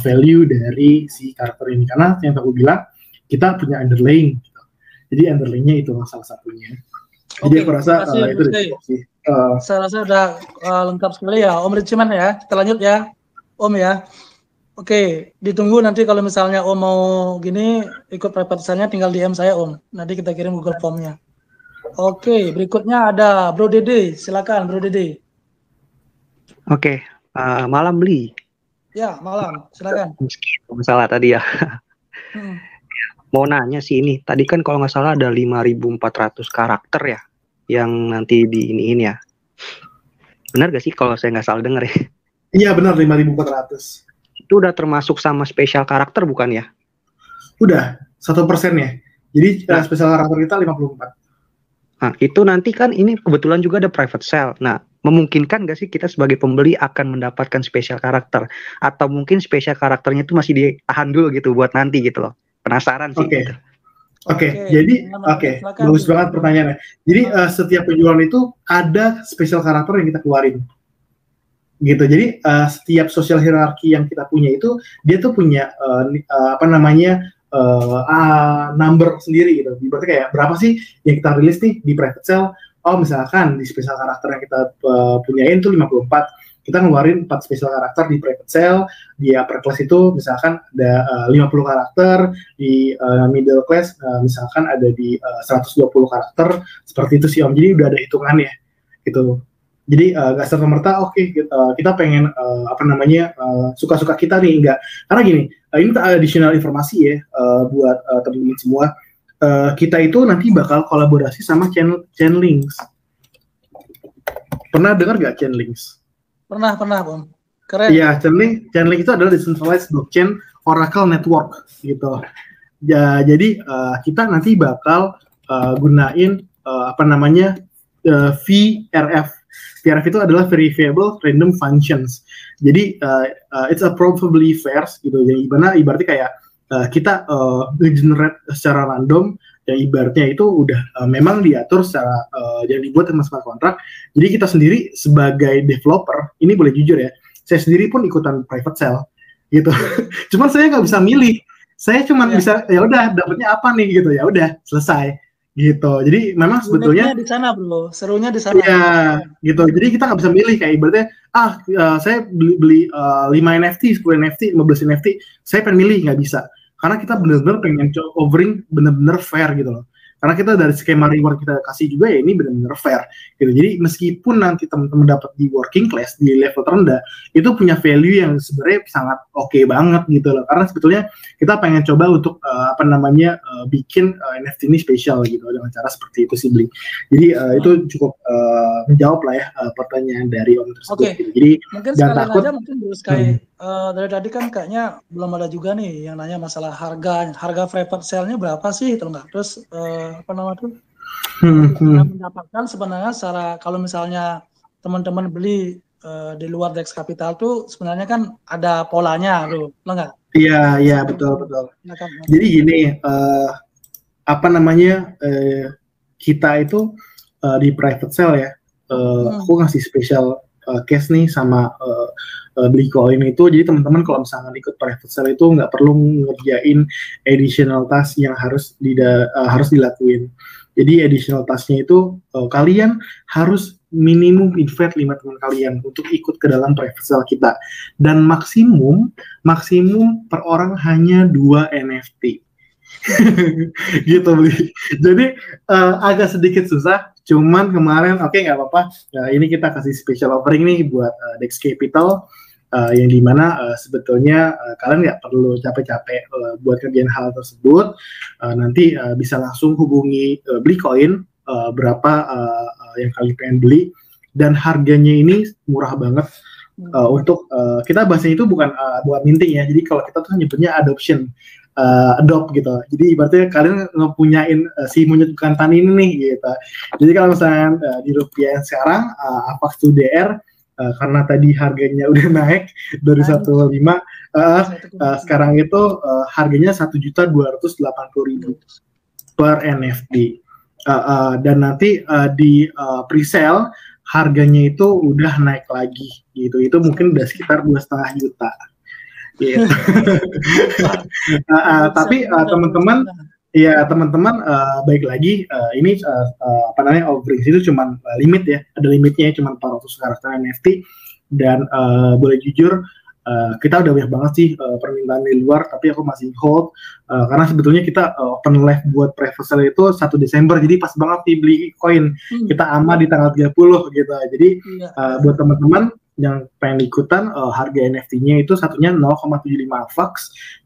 value dari si karakter ini. Karena yang aku bilang kita punya underlying gitu. Jadi underlyingnya itu salah satunya. Jadi aku rasa itu udah cukup sih. Saya rasa udah lengkap sekali ya Om Richman ya. Kita lanjut ya Om ya. Oke, ditunggu nanti kalau misalnya Om mau gini ikut private-nya tinggal DM saya Om. Nanti kita kirim Google Form-nya. Oke, berikutnya ada Bro Dede. Silakan Bro Dede. Oke, malam Bli. Ya, malam. Silakan. Salah tadi ya. mau nanya sih ini. Tadi kan kalau nggak salah ada 5.400 karakter ya yang nanti diiniin ya. Benar gak sih kalau saya nggak salah denger ya? Iya benar 5.400. Itu udah termasuk sama spesial karakter bukan ya? Udah 1% ya. Jadi spesial karakter kita 54. Nah, itu nanti kan ini kebetulan juga ada private sale. Nah, memungkinkan nggak sih kita sebagai pembeli akan mendapatkan spesial karakter? Atau mungkin spesial karakternya itu masih ditahan dulu gitu buat nanti gitu loh. Penasaran sih. Oke. Gitu. Oke, jadi bagus banget pertanyaannya. Jadi setiap penjualan itu ada spesial karakter yang kita keluarin. Gitu. Jadi setiap social hierarchy yang kita punya itu dia tuh punya number sendiri gitu. Berarti kayak berapa sih yang kita rilis nih di private sale? Oh misalkan di spesial karakter yang kita punyain tuh 54. Kita ngeluarin 4 spesial karakter di private sale. Di upper class itu misalkan ada 50 karakter. Di middle class misalkan ada di 120 karakter. Seperti itu sih Om. Jadi udah ada hitungannya gitu. Jadi gak serta-merta kita pengen suka-suka kita nih, enggak. Karena gini, ini additional informasi ya buat teman-teman semua. Kita itu nanti bakal kolaborasi sama Chainlinks. Pernah dengar gak Chainlinks? Pernah Om. Keren. Iya, Chainlink itu adalah decentralized blockchain Oracle network gitu. Ya, jadi kita nanti bakal gunain VRF. VRF itu adalah verifiable random functions. Jadi it's a probably pairs gitu. Jadi ibaratnya kayak kita generate secara random, yang ibaratnya itu udah memang diatur secara yang dibuat sama smart contract. Jadi kita sendiri sebagai developer, ini boleh jujur ya, saya sendiri pun ikutan private sale gitu. Cuman saya nggak bisa milih. Saya cuma bisa ya udah dapatnya apa nih gitu, ya udah selesai. Gitu. Jadi memang sebetulnya di sana bro, serunya di sana. Iya, gitu. Jadi kita nggak bisa milih kayak ibaratnya saya beli 5 NFT, 10 NFT, 15 NFT, saya pengen milih, nggak bisa. Karena kita benar-benar pengen offering benar-benar fair gitu loh. Karena kita dari skema reward kita kasih juga ya ini benar-benar fair gitu. Jadi meskipun nanti teman-teman dapat di working class di level terendah, itu punya value yang sebenarnya sangat oke banget gitu loh. Karena sebetulnya kita pengen coba untuk bikin NFT ini spesial gitu dengan cara seperti itu sih Bli. Jadi itu cukup menjawab lah ya pertanyaan dari Om tersebut. Oke. Jadi mungkin sekalian takut, aja mungkin Bro Sky dari tadi kan kayaknya belum ada juga nih yang nanya masalah harga private sale-nya berapa sih itu enggak. Terus mendapatkan sebenarnya secara kalau misalnya teman-teman beli di luar Dex Capital tuh sebenarnya kan ada polanya tuh, enggak? Iya betul. Jadi gini, kita itu di private sale ya, aku ngasih special case nih sama beli koin itu. Jadi teman-teman kalau misalnya ikut private sale itu nggak perlu ngerjain additional task yang harus dilakuin. Jadi additional tasknya itu kalian harus minimum invite 5 teman kalian untuk ikut ke dalam private sale kita, dan maksimum per orang hanya 2 NFT. Gitu Bli. Jadi agak sedikit susah, cuman kemarin nggak apa-apa. Ini kita kasih special offering nih buat Dex Capital, yang dimana sebetulnya kalian nggak perlu capek-capek buat kerjaan hal tersebut. Nanti bisa langsung hubungi beli koin berapa yang kalian pengen beli, dan harganya ini murah banget. Untuk kita bahasanya itu bukan minting ya. Jadi kalau kita tuh nyebutnya adopt gitu. Jadi ibaratnya kalian ngepunyain si monyet bukan tani ini nih gitu. Jadi kalau misalnya di rupiah sekarang Avax 2DR karena tadi harganya udah naik dari 1,5 sekarang itu harganya 1.280.000 per NFT. Dan nanti di pre-sale harganya itu udah naik lagi gitu. Itu mungkin udah sekitar 2,5 juta. Gitu. Tapi teman-teman baik lagi ini offering itu cuma limit ya, ada limitnya cuma 400 karakter NFT, dan boleh jujur kita udah banyak banget sih permintaan di luar, tapi aku masih hold karena sebetulnya kita open live buat private sale itu 1 Desember, jadi pas banget nih beli koin kita ama di tanggal 30 gitu. Jadi buat teman-teman yang pengen ikutan, harga NFT-nya itu satunya 0,75 AVAX.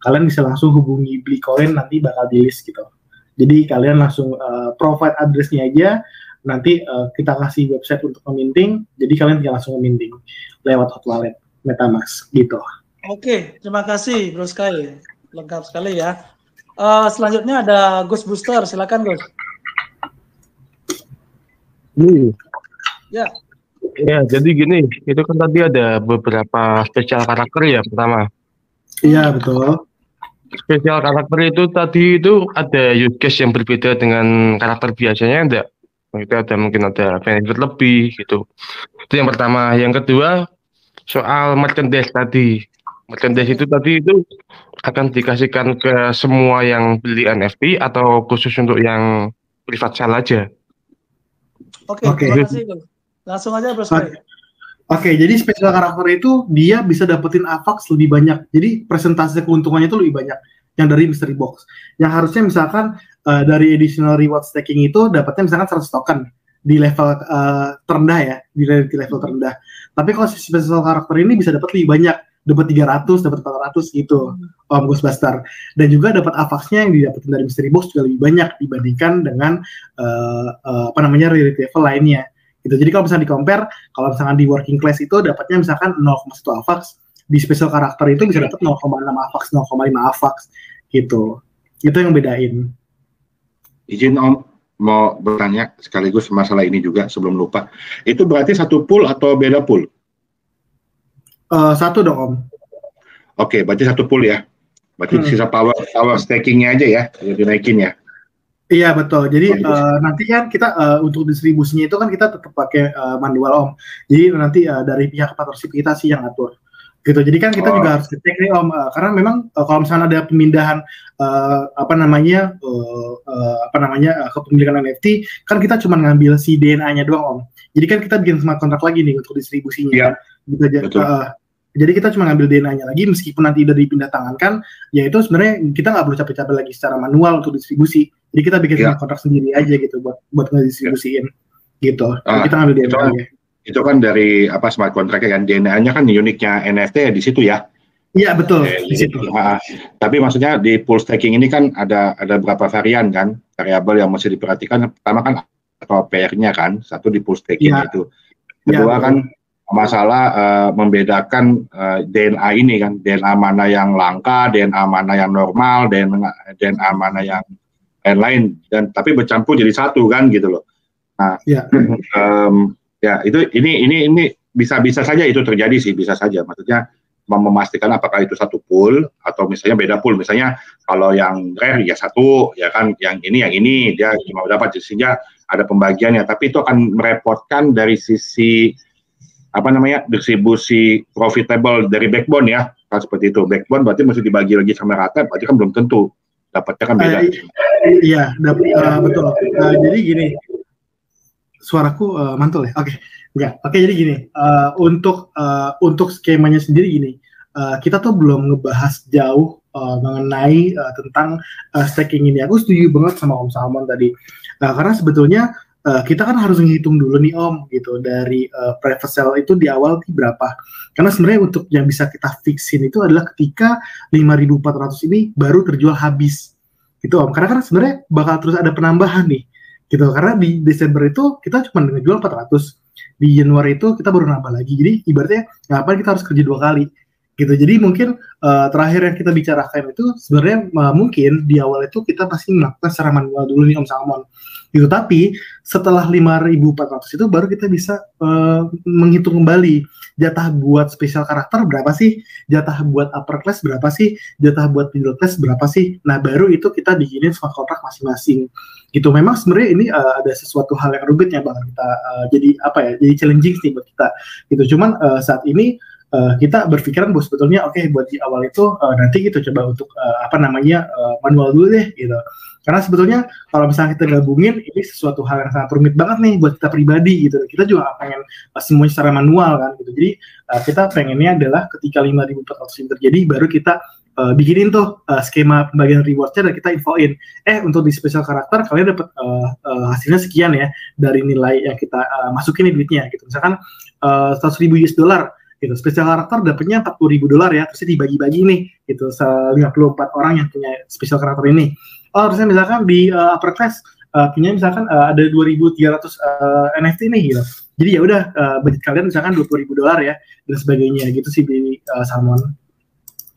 Kalian bisa langsung hubungi Blikoin, nanti bakal di list gitu. Jadi kalian langsung provide address-nya aja, nanti kita kasih website untuk meminting, jadi kalian tinggal langsung meminting lewat hot wallet MetaMask gitu. Oke, terima kasih Bro Sky, lengkap sekali ya. Selanjutnya ada Gus Booster, silakan Gus. Ya. Ya, jadi gini, itu kan tadi ada beberapa spesial karakter ya pertama. Iya, betul. Spesial karakter itu tadi itu ada use case yang berbeda dengan karakter biasanya enggak? Itu ada mungkin ada benefit lebih gitu. Itu yang pertama. Yang kedua, soal merchandise tadi. Merchandise itu tadi itu akan dikasihkan ke semua yang beli NFT atau khusus untuk yang privat sale aja? Oke, terima kasih Gus. Langsung aja Bro Sky. Oke, jadi spesial karakter itu dia bisa dapetin AVAX lebih banyak. Jadi presentasi keuntungannya itu lebih banyak yang dari mystery box. Yang harusnya misalkan dari additional reward staking itu dapatnya misalkan 100 token di level terendah ya, di level terendah. Tapi kalau spesial karakter ini bisa dapat lebih banyak, dapat 300, dapat 400 gitu, Gus Buster. Dan juga dapat AVAX-nya yang didapetin dari mystery box juga lebih banyak dibandingkan dengan rarity level lainnya. Gitu. Jadi kalau misalnya di-compare, kalau misalkan di working class itu dapatnya misalkan 0,1 AVAX, di special karakter itu bisa dapat 0,6 AVAX, 0,5 AVAX gitu. Itu yang bedain. Izin Om mau bertanya sekaligus masalah ini juga sebelum lupa. Itu berarti satu pool atau beda pool? Satu dong Om. Oke, berarti satu pool ya. Berarti sisa power staking-nya aja ya, dinaikin ya. Iya betul. Jadi nanti kan kita untuk distribusinya itu kan kita tetap pakai manual Om. Jadi nanti dari pihak partnership kita sih yang atur. Gitu. Jadi kan kita juga harus cek nih Om, karena memang kalau misalnya ada pemindahan kepemilikan NFT, kan kita cuma ngambil si DNA-nya doang Om. Jadi kan kita bikin smart contract lagi nih untuk distribusinya. Iya. Gitu, jadi kita cuma ngambil DNA-nya lagi, meskipun nanti udah dipindah tangankan, ya itu sebenarnya kita nggak perlu capek-capek lagi secara manual untuk distribusi. Jadi kita bikin smart contract sendiri aja gitu buat ngedistribusiin gitu. Jadi kita ngambil DNA-nya. Itu kan dari smart contract-nya kan, DNA-nya kan uniknya NFT ya di situ ya. Iya betul di situ. Tapi maksudnya di pool staking ini kan ada beberapa varian kan, variabel yang mesti diperhatikan. Pertama kan atau PR-nya kan, satu di pool staking itu. Kedua kan masalah membedakan DNA ini kan, DNA mana yang langka, DNA mana yang normal, DNA mana yang lain-lain, dan tapi bercampur jadi satu kan gitu loh. Nah, ya itu ini bisa saja itu terjadi sih, bisa saja. Maksudnya memastikan apakah itu satu pool atau misalnya beda pool. Misalnya kalau yang rare ya satu, ya kan yang ini dia cuma dapat, sehingga ada pembagiannya. Tapi itu akan merepotkan dari sisi distribusi profitable dari backbone ya, kan seperti itu. Backbone berarti mesti dibagi lagi sama rata, berarti kan belum tentu dapatnya kan beda. Iya, betul. Jadi gini, suaraku mantul ya. Oke, jadi gini, untuk skemanya sendiri gini, kita tuh belum ngebahas jauh mengenai tentang staking ini. Aku setuju banget sama Om Salmon tadi, karena sebetulnya kita kan harus menghitung dulu nih Om gitu, dari private sale itu di awal berapa. Karena sebenarnya untuk yang bisa kita fixin itu adalah ketika 5.400 ini baru terjual habis gitu Om. Karena kan sebenarnya bakal terus ada penambahan nih gitu, karena di Desember itu kita cuma ngejual 400, di Januari itu kita baru nambah lagi. Jadi ibaratnya ngapain kita harus kerja 2 kali gitu. Jadi mungkin terakhir yang kita bicarakan itu sebenarnya mungkin di awal itu kita pasti melakukan secara manual dulu nih Om Salmon gitu. Tapi setelah 5.400 itu baru kita bisa menghitung kembali jatah buat spesial karakter berapa sih, jatah buat upper class berapa sih, jatah buat middle class berapa sih. Nah baru itu kita bikinin smart contract masing-masing gitu. Memang sebenarnya ini ada sesuatu hal yang rumit yang bakal kita jadi challenging sih buat kita gitu. Cuman saat ini kita berpikiran bahwa sebetulnya buat di awal itu nanti kita coba untuk manual dulu deh gitu. Karena sebetulnya kalau misalnya kita gabungin, ini sesuatu hal yang sangat rumit banget nih buat kita pribadi gitu. Kita juga pengen semuanya secara manual kan gitu. Jadi kita pengennya adalah ketika 5.400 ini terjadi, baru kita bikinin tuh skema pembagian rewardnya dan kita infoin, untuk di special karakter kalian dapat hasilnya sekian ya dari nilai yang kita masukin nih duitnya gitu. Misalkan $100,000 gitu. Spesial karakter dapatnya $40.000 ya, terus dibagi-bagi nih gitu, 54 orang yang punya spesial karakter ini. Oh, terusnya misalkan di upper class punya misalkan ada 2.300 NFT nih gitu. Jadi ya udah budget kalian misalkan $20.000 ya dan sebagainya gitu sih di Salmon.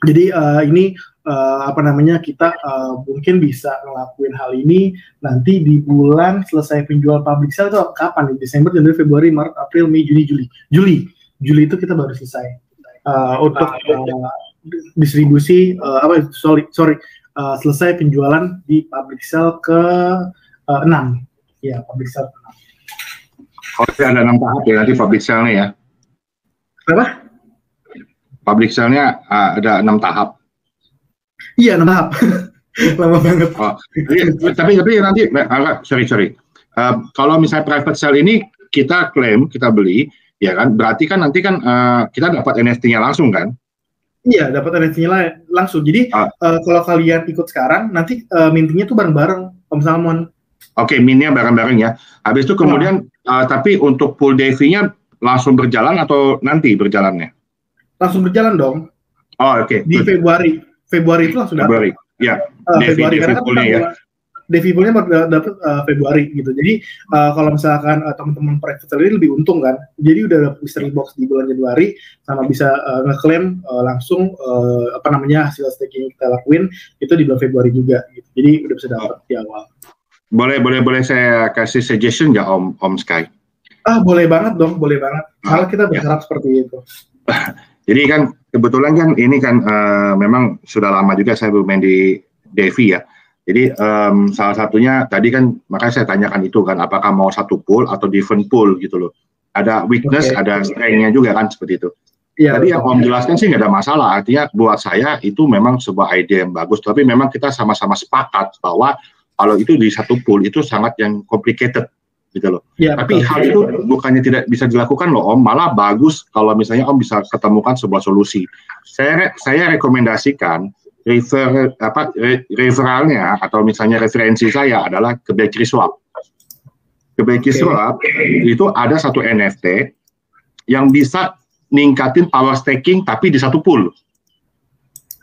Jadi ini kita mungkin bisa ngelakuin hal ini nanti di bulan selesai penjual public sale itu kapan nih? Desember, Januari, Februari, Maret, April, Mei, Juni, Juli. Juli itu kita baru selesai untuk distribusi selesai penjualan di public sale ke-6 ya, public sale ke-6. Oh, ada 6 tahap ya nanti public sale-nya ya. Apa? Public sale-nya ada 6 tahap. Iya, 6 tahap. Lama banget. Oh, tapi nanti sorry. Kalau misalnya private sale ini kita klaim, kita beli, ya kan? Berarti kan nanti kan kita dapat NFT-nya langsung kan? Iya, dapat NFT-nya langsung. Jadi kalau kalian ikut sekarang, nanti mintingnya tuh bareng-bareng, Om Salmon. Oke, minnya bareng-bareng ya. Habis itu kemudian, tapi untuk pool DV-nya langsung berjalan atau nanti berjalannya? Langsung berjalan dong. Oh, oke. Di Februari itu langsung dapat. Ya, Februari karena kan ya. DV poolnya dapat Februari gitu. Jadi kalau misalkan teman-teman private sale ini lebih untung kan. Jadi udah dapat mystery box di bulan Januari sama bisa ngeklaim langsung hasil staking yang kita lakuin itu di bulan Februari juga gitu. Jadi udah bisa dapat di awal. Boleh saya kasih suggestion nggak Om Sky? Boleh banget dong, boleh banget. Kalau kita berharap seperti itu. Jadi kan kebetulan kan ini kan memang sudah lama juga saya bermain di DeFi ya. Jadi salah satunya tadi kan makanya saya tanyakan itu kan apakah mau satu pool atau different pool gitu loh. Ada weakness, ada strength-nya juga kan seperti itu. Ya, tadi yang Om jelaskan sih nggak ada masalah. Artinya buat saya itu memang sebuah ide yang bagus. Tapi memang kita sama-sama sepakat bahwa kalau itu di satu pool itu sangat yang complicated gitu loh. Ya, tapi hal itu bukannya tidak bisa dilakukan loh Om, malah bagus kalau misalnya Om bisa ketemukan sebuah solusi. Saya rekomendasikan referralnya atau misalnya referensi saya adalah ke Bakery Swap. Ke Bakery Swap itu ada satu NFT yang bisa ningkatin power staking tapi di satu pool.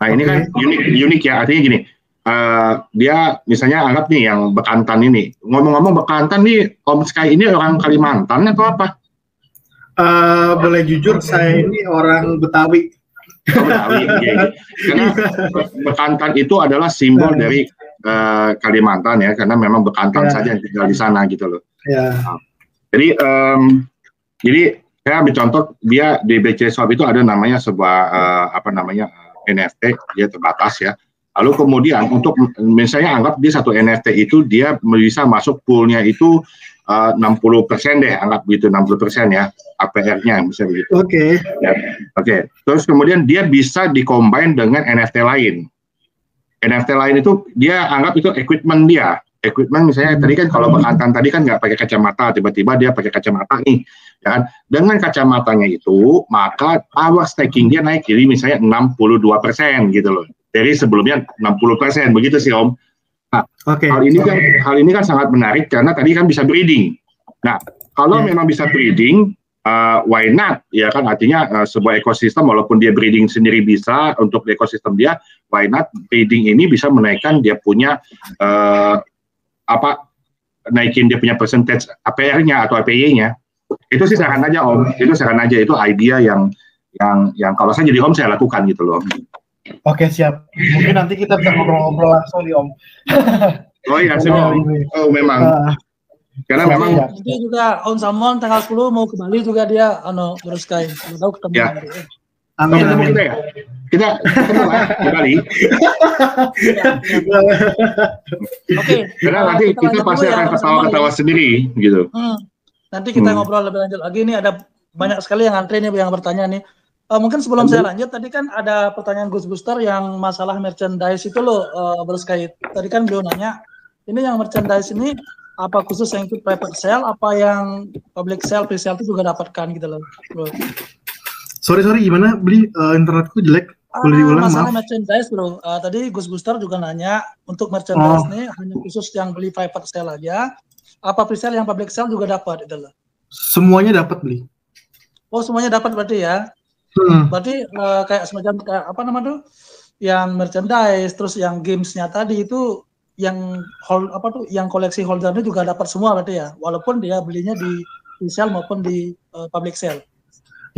Nah ini kan unik ya, artinya gini. Dia misalnya anggap nih yang Bekantan ini, ngomong-ngomong Bekantan nih Om Sky ini orang Kalimantan atau apa? Boleh jujur saya ini orang Betawi. Betawi, ya. Karena Bekantan itu adalah simbol dari Kalimantan ya, karena memang Bekantan saja yang tinggal di sana gitu loh. Jadi saya ambil contoh dia di BC Swap itu ada namanya sebuah NFT, dia terbatas ya. Lalu kemudian untuk misalnya anggap dia satu NFT itu dia bisa masuk poolnya itu 60% deh, anggap begitu 60% ya APR-nya bisa begitu. Oke. Oke. Terus kemudian dia bisa di-combine dengan NFT lain. NFT lain itu dia anggap itu equipment dia. Equipment misalnya tadi kan kalau Bekantan tadi kan nggak pakai kacamata, tiba-tiba dia pakai kacamata nih, ya kan? Dengan kacamatanya itu maka power staking dia naik jadi misalnya 62% gitu loh. Dari sebelumnya 60%, begitu sih Om. Nah, hal ini kan sangat menarik karena tadi kan bisa breeding. Nah, kalau memang bisa breeding, why not? Ya kan artinya sebuah ekosistem walaupun dia breeding sendiri bisa untuk ekosistem dia, why not breeding ini bisa menaikkan dia punya naikin dia punya percentage APR-nya atau APY-nya. Itu sih saran aja Om. Itu saran aja, itu idea yang kalau saya jadi Om saya lakukan gitu loh. Oke, siap. Mungkin nanti kita bisa ngobrol-ngobrol langsung nih Om. Oh iya, memang. Karena memang. Nanti juga Om Salmon tanggal 10 mau ke Bali juga dia terus kayak tahu ketemu. Ya. Amin. Kita ketemu di Bali. Oke. Karena nanti kita pasti akan ketawa-ketawa sendiri gitu. Nanti kita ngobrol lebih lanjut lagi. Ini ada banyak sekali yang antri nih yang bertanya nih. Mungkin sebelum saya lanjut, tadi kan ada pertanyaan Gus Buster yang masalah merchandise itu loh, berkait. Tadi kan beliau nanya, ini yang merchandise ini apa khusus yang ikut private sale, apa yang public sale, pre-sale itu juga dapatkan gitu loh, bro. Sorry, gimana? Beli internetku jelek. Boleh diulang, masalah merchandise bro, tadi Gus Buster juga nanya, untuk merchandise ini hanya khusus yang beli private sale aja, apa pre-sale yang public sale juga dapat gitu loh. Semuanya dapat beli. Oh semuanya dapat berarti ya? Berarti kayak semacam kayak apa namanya tuh, yang merchandise, terus yang gamesnya tadi itu yang yang koleksi holdernya juga dapat semua berarti ya, walaupun dia belinya di resale maupun di public sale.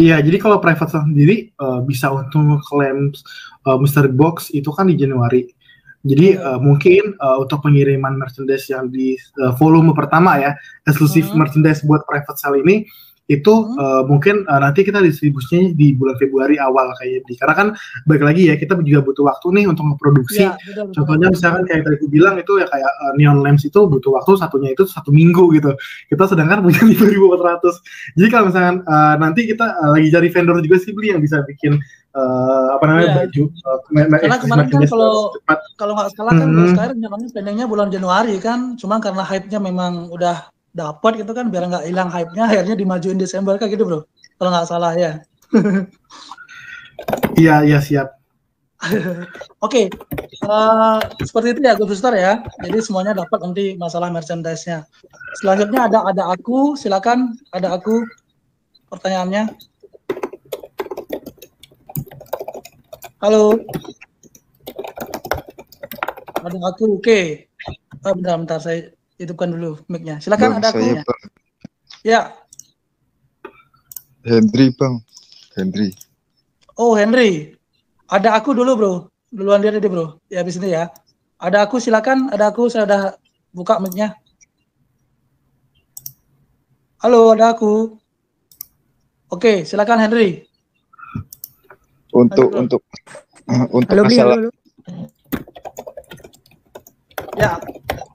Iya, jadi kalau private sale sendiri bisa untuk klaim mystery box itu kan di Januari. Jadi mungkin untuk pengiriman merchandise yang di volume pertama ya, eksklusif merchandise buat private sale ini itu mungkin nanti kita distribusinya di bulan Februari awal kayaknya. Karena kan balik lagi ya, kita juga butuh waktu nih untuk memproduksi. Ya, contohnya misalkan kayak tadi aku bilang itu ya kayak neon lamps itu butuh waktu satunya itu 1 minggu gitu. Kita sedangkan punya 5.400. Jadi kalau misalkan nanti kita lagi cari vendor juga sih beli yang bisa bikin baju. Karena kemarin kan kalau nggak salah kan sekarang rencananya pendingnya bulan Januari kan, cuma karena hype-nya memang udah dapat gitu kan, biar nggak hilang hype-nya akhirnya dimajuin Desember kan gitu bro, kalau nggak salah ya. Iya siap. Oke, seperti itu ya Gus Suster ya, jadi semuanya dapat nanti masalah merchandise-nya. Selanjutnya ada aku, silakan ada aku pertanyaannya. Halo, ada aku, oke. Bentar saya hidupkan dulu mic-nya. Silakan Bang, ada aku. Ya. Henry Bang, Henry. Oh Henry, ada aku dulu bro. Duluan dia bro. Ya habis ini ya. Ada aku, silakan. Ada aku, saya udah buka mic-nya. Halo, ada aku. Oke, silakan Henry. Untuk halo, masalah. halo.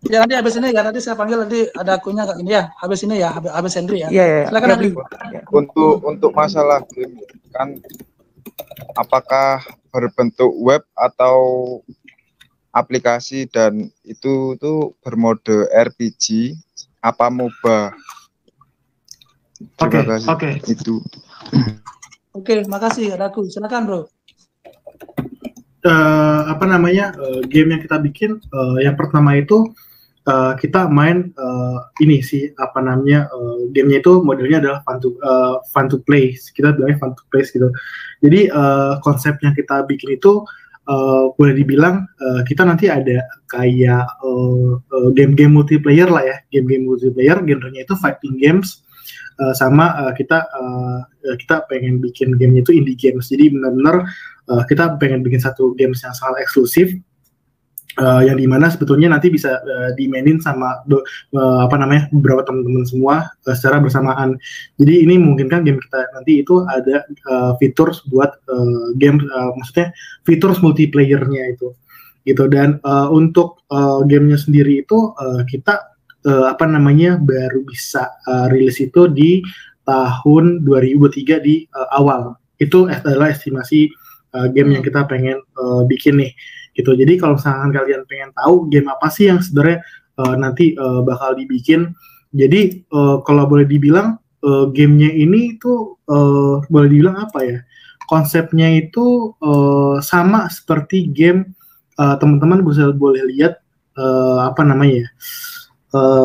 Ya nanti habis ini ya, nanti saya panggil nanti ada akunnya ini ya, habis ini ya, habis Henry ya. Iya. Silakan Henry. Untuk masalah game kan, apakah berbentuk web atau aplikasi, dan itu tuh bermode RPG apa MOBA? Terima kasih. Itu. Oke, makasih ada aku. Silakan bro. Game yang kita bikin yang pertama itu kita main ini sih gamenya itu modelnya adalah fun to play, kita bilangnya fun to play gitu. Jadi konsep yang kita bikin itu boleh dibilang kita nanti ada kayak game-game multiplayer lah ya, game-game multiplayer, genrenya itu fighting games. Kita pengen bikin gamenya itu indie games, jadi benar-benar kita pengen bikin satu games yang sangat eksklusif, yang dimana sebetulnya nanti bisa dimainin sama beberapa teman-teman semua secara bersamaan. Jadi ini memungkinkan game kita nanti itu ada fitur buat game, maksudnya fitur multiplayernya itu gitu. Dan untuk gamenya sendiri itu kita baru bisa rilis itu di tahun 2023 di awal. Itu adalah estimasi game yang kita pengen bikin nih gitu. Jadi kalau misalkan kalian pengen tahu game apa sih yang sebenarnya nanti bakal dibikin, jadi kalau boleh dibilang gamenya ini tuh boleh dibilang apa ya, konsepnya itu sama seperti game teman-teman boleh lihat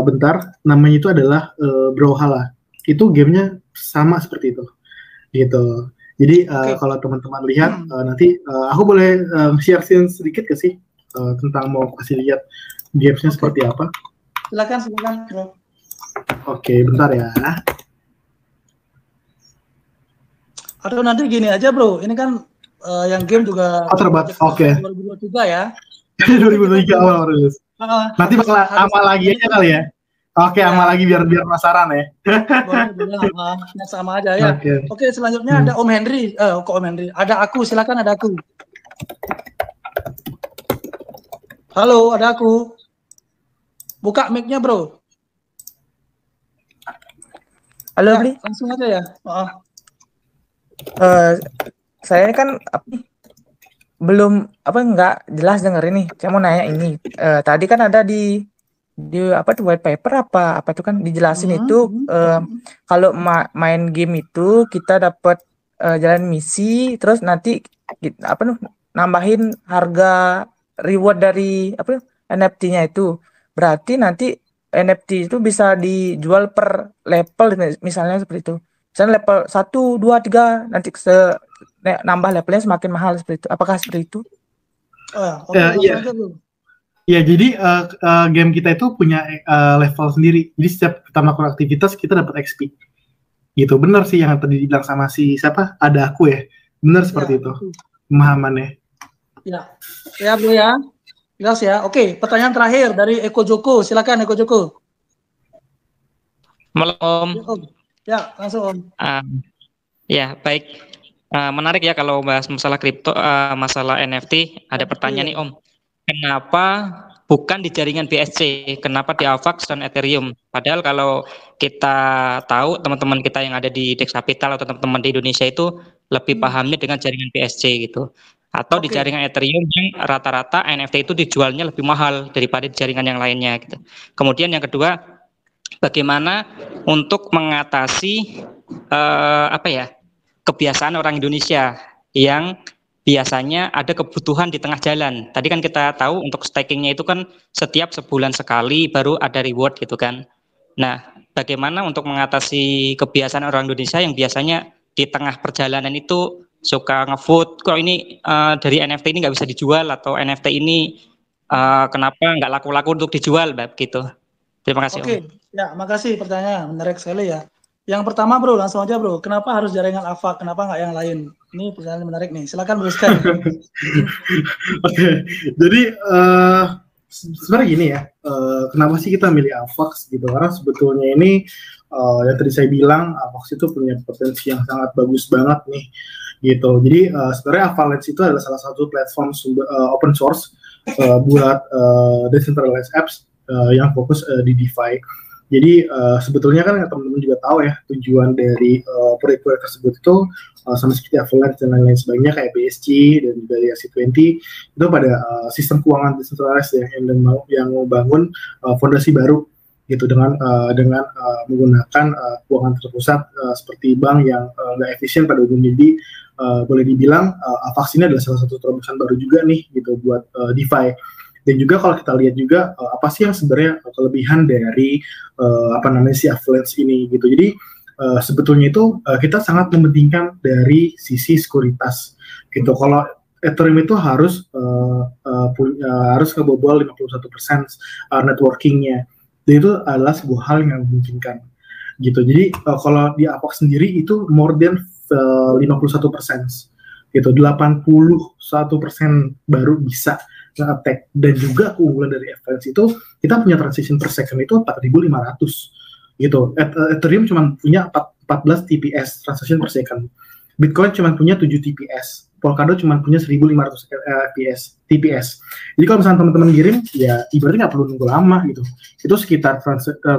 bentar, namanya itu adalah Brawlhalla. Itu gamenya sama seperti itu gitu. Jadi kalau teman-teman lihat nanti aku boleh share sedikit ke sih tentang mau kasih lihat gamesnya seperti apa. Silakan bro. Oke, bentar ya. Atau nanti gini aja bro, ini kan yang game juga terbatas. Oke. 2023 ya. 2023 awal rilis. Nanti bakal amal lagi aja kali ya. Oke, amal lagi biar penasaran ya. Boleh, sama aja ya. Oke, selanjutnya ada Om Henry. Kok Om Henry? Ada aku, silakan ada aku. Halo, ada aku. Buka mic-nya, bro. Halo, Bli. Langsung aja ya. Saya kan belum nggak jelas denger ini. Saya mau nanya ini. Tadi kan ada di white paper apa itu kan dijelasin itu kalau main game itu kita dapat jalan misi, terus nanti nambahin harga reward dari NFT-nya itu. Berarti nanti NFT itu bisa dijual per level misalnya seperti itu. Misalnya level 1, 2, 3 nanti nambah levelnya semakin mahal seperti itu. Apakah seperti itu? Oke, langsung aja Bro. Ya, jadi game kita itu punya level sendiri. Jadi setiap kita melakukan aktivitas kita dapat XP. Gitu, benar sih yang tadi dibilang sama si siapa? Ada aku ya. Benar seperti itu. Pemahamannya. Ya Bro ya. Jelas ya. Oke, pertanyaan terakhir dari Eko Joko. Silakan Eko Joko. Malam Om. Ya, langsung Om. Ya, baik. Menarik ya kalau bahas masalah kripto, masalah NFT. Ada pertanyaan nih Om. Kenapa bukan di jaringan BSC? Kenapa di AVAX dan Ethereum? Padahal kalau kita tahu teman-teman kita yang ada di Dex Capital atau teman-teman di Indonesia itu lebih pahamnya dengan jaringan BSC gitu. Atau di jaringan Ethereum yang rata-rata NFT itu dijualnya lebih mahal daripada di jaringan yang lainnya gitu. Kemudian yang kedua, bagaimana untuk mengatasi kebiasaan orang Indonesia yang biasanya ada kebutuhan di tengah jalan. Tadi kan kita tahu untuk stakingnya itu kan setiap sebulan sekali baru ada reward gitu kan. Nah, bagaimana untuk mengatasi kebiasaan orang Indonesia yang biasanya di tengah perjalanan itu suka ngevote, kok ini dari NFT ini nggak bisa dijual, atau NFT ini kenapa nggak laku-laku untuk dijual, gitu. Terima kasih. Oke, ya, makasih pertanyaan, menarik sekali ya. Yang pertama Bro, langsung aja Bro, kenapa harus jaringan AVAX, kenapa nggak yang lain? Ini pertanyaan menarik nih, silakan Bro Sky. Oke, jadi sebenarnya gini ya, kenapa sih kita milih AVAX gitu? Karena sebetulnya ini yang tadi saya bilang, AVAX itu punya potensi yang sangat bagus banget nih, gitu. Jadi sebenarnya Avalanche itu adalah salah satu platform open source buat decentralized apps yang fokus di DeFi. Jadi sebetulnya kan teman-teman juga tahu ya, tujuan dari proyek-proyek tersebut itu sama seperti Avalanche dan lain-lain sebagainya kayak BSC dan juga ERC20 itu pada sistem keuangan decentralized ya, yang mau bangun fondasi baru gitu dengan menggunakan keuangan terpusat seperti bank yang nggak efisien pada umumnya. Jadi boleh dibilang AVAX ini adalah salah satu terobosan baru juga nih gitu buat DeFi. Dan juga kalau kita lihat juga apa sih yang sebenarnya kelebihan dari si Avalanche ini gitu. Jadi sebetulnya itu kita sangat mementingkan dari sisi sekuritas gitu. Kalau Ethereum itu harus ngebobol 51% networkingnya. Dan itu adalah sebuah hal yang memungkinkan gitu. Jadi kalau di AVAX sendiri itu more than 51% gitu, 81% baru bisa nge-attack. Dan juga keunggulan dari Avalanche itu kita punya transaction per second itu 4.500 gitu. Ethereum cuma punya 14 TPS transaction per second. Bitcoin cuma punya 7 TPS. Polkadot cuma punya 1.500 TPS. Jadi kalau misalnya teman-teman kirim, ya ibaratnya nggak perlu nunggu lama gitu. Itu sekitar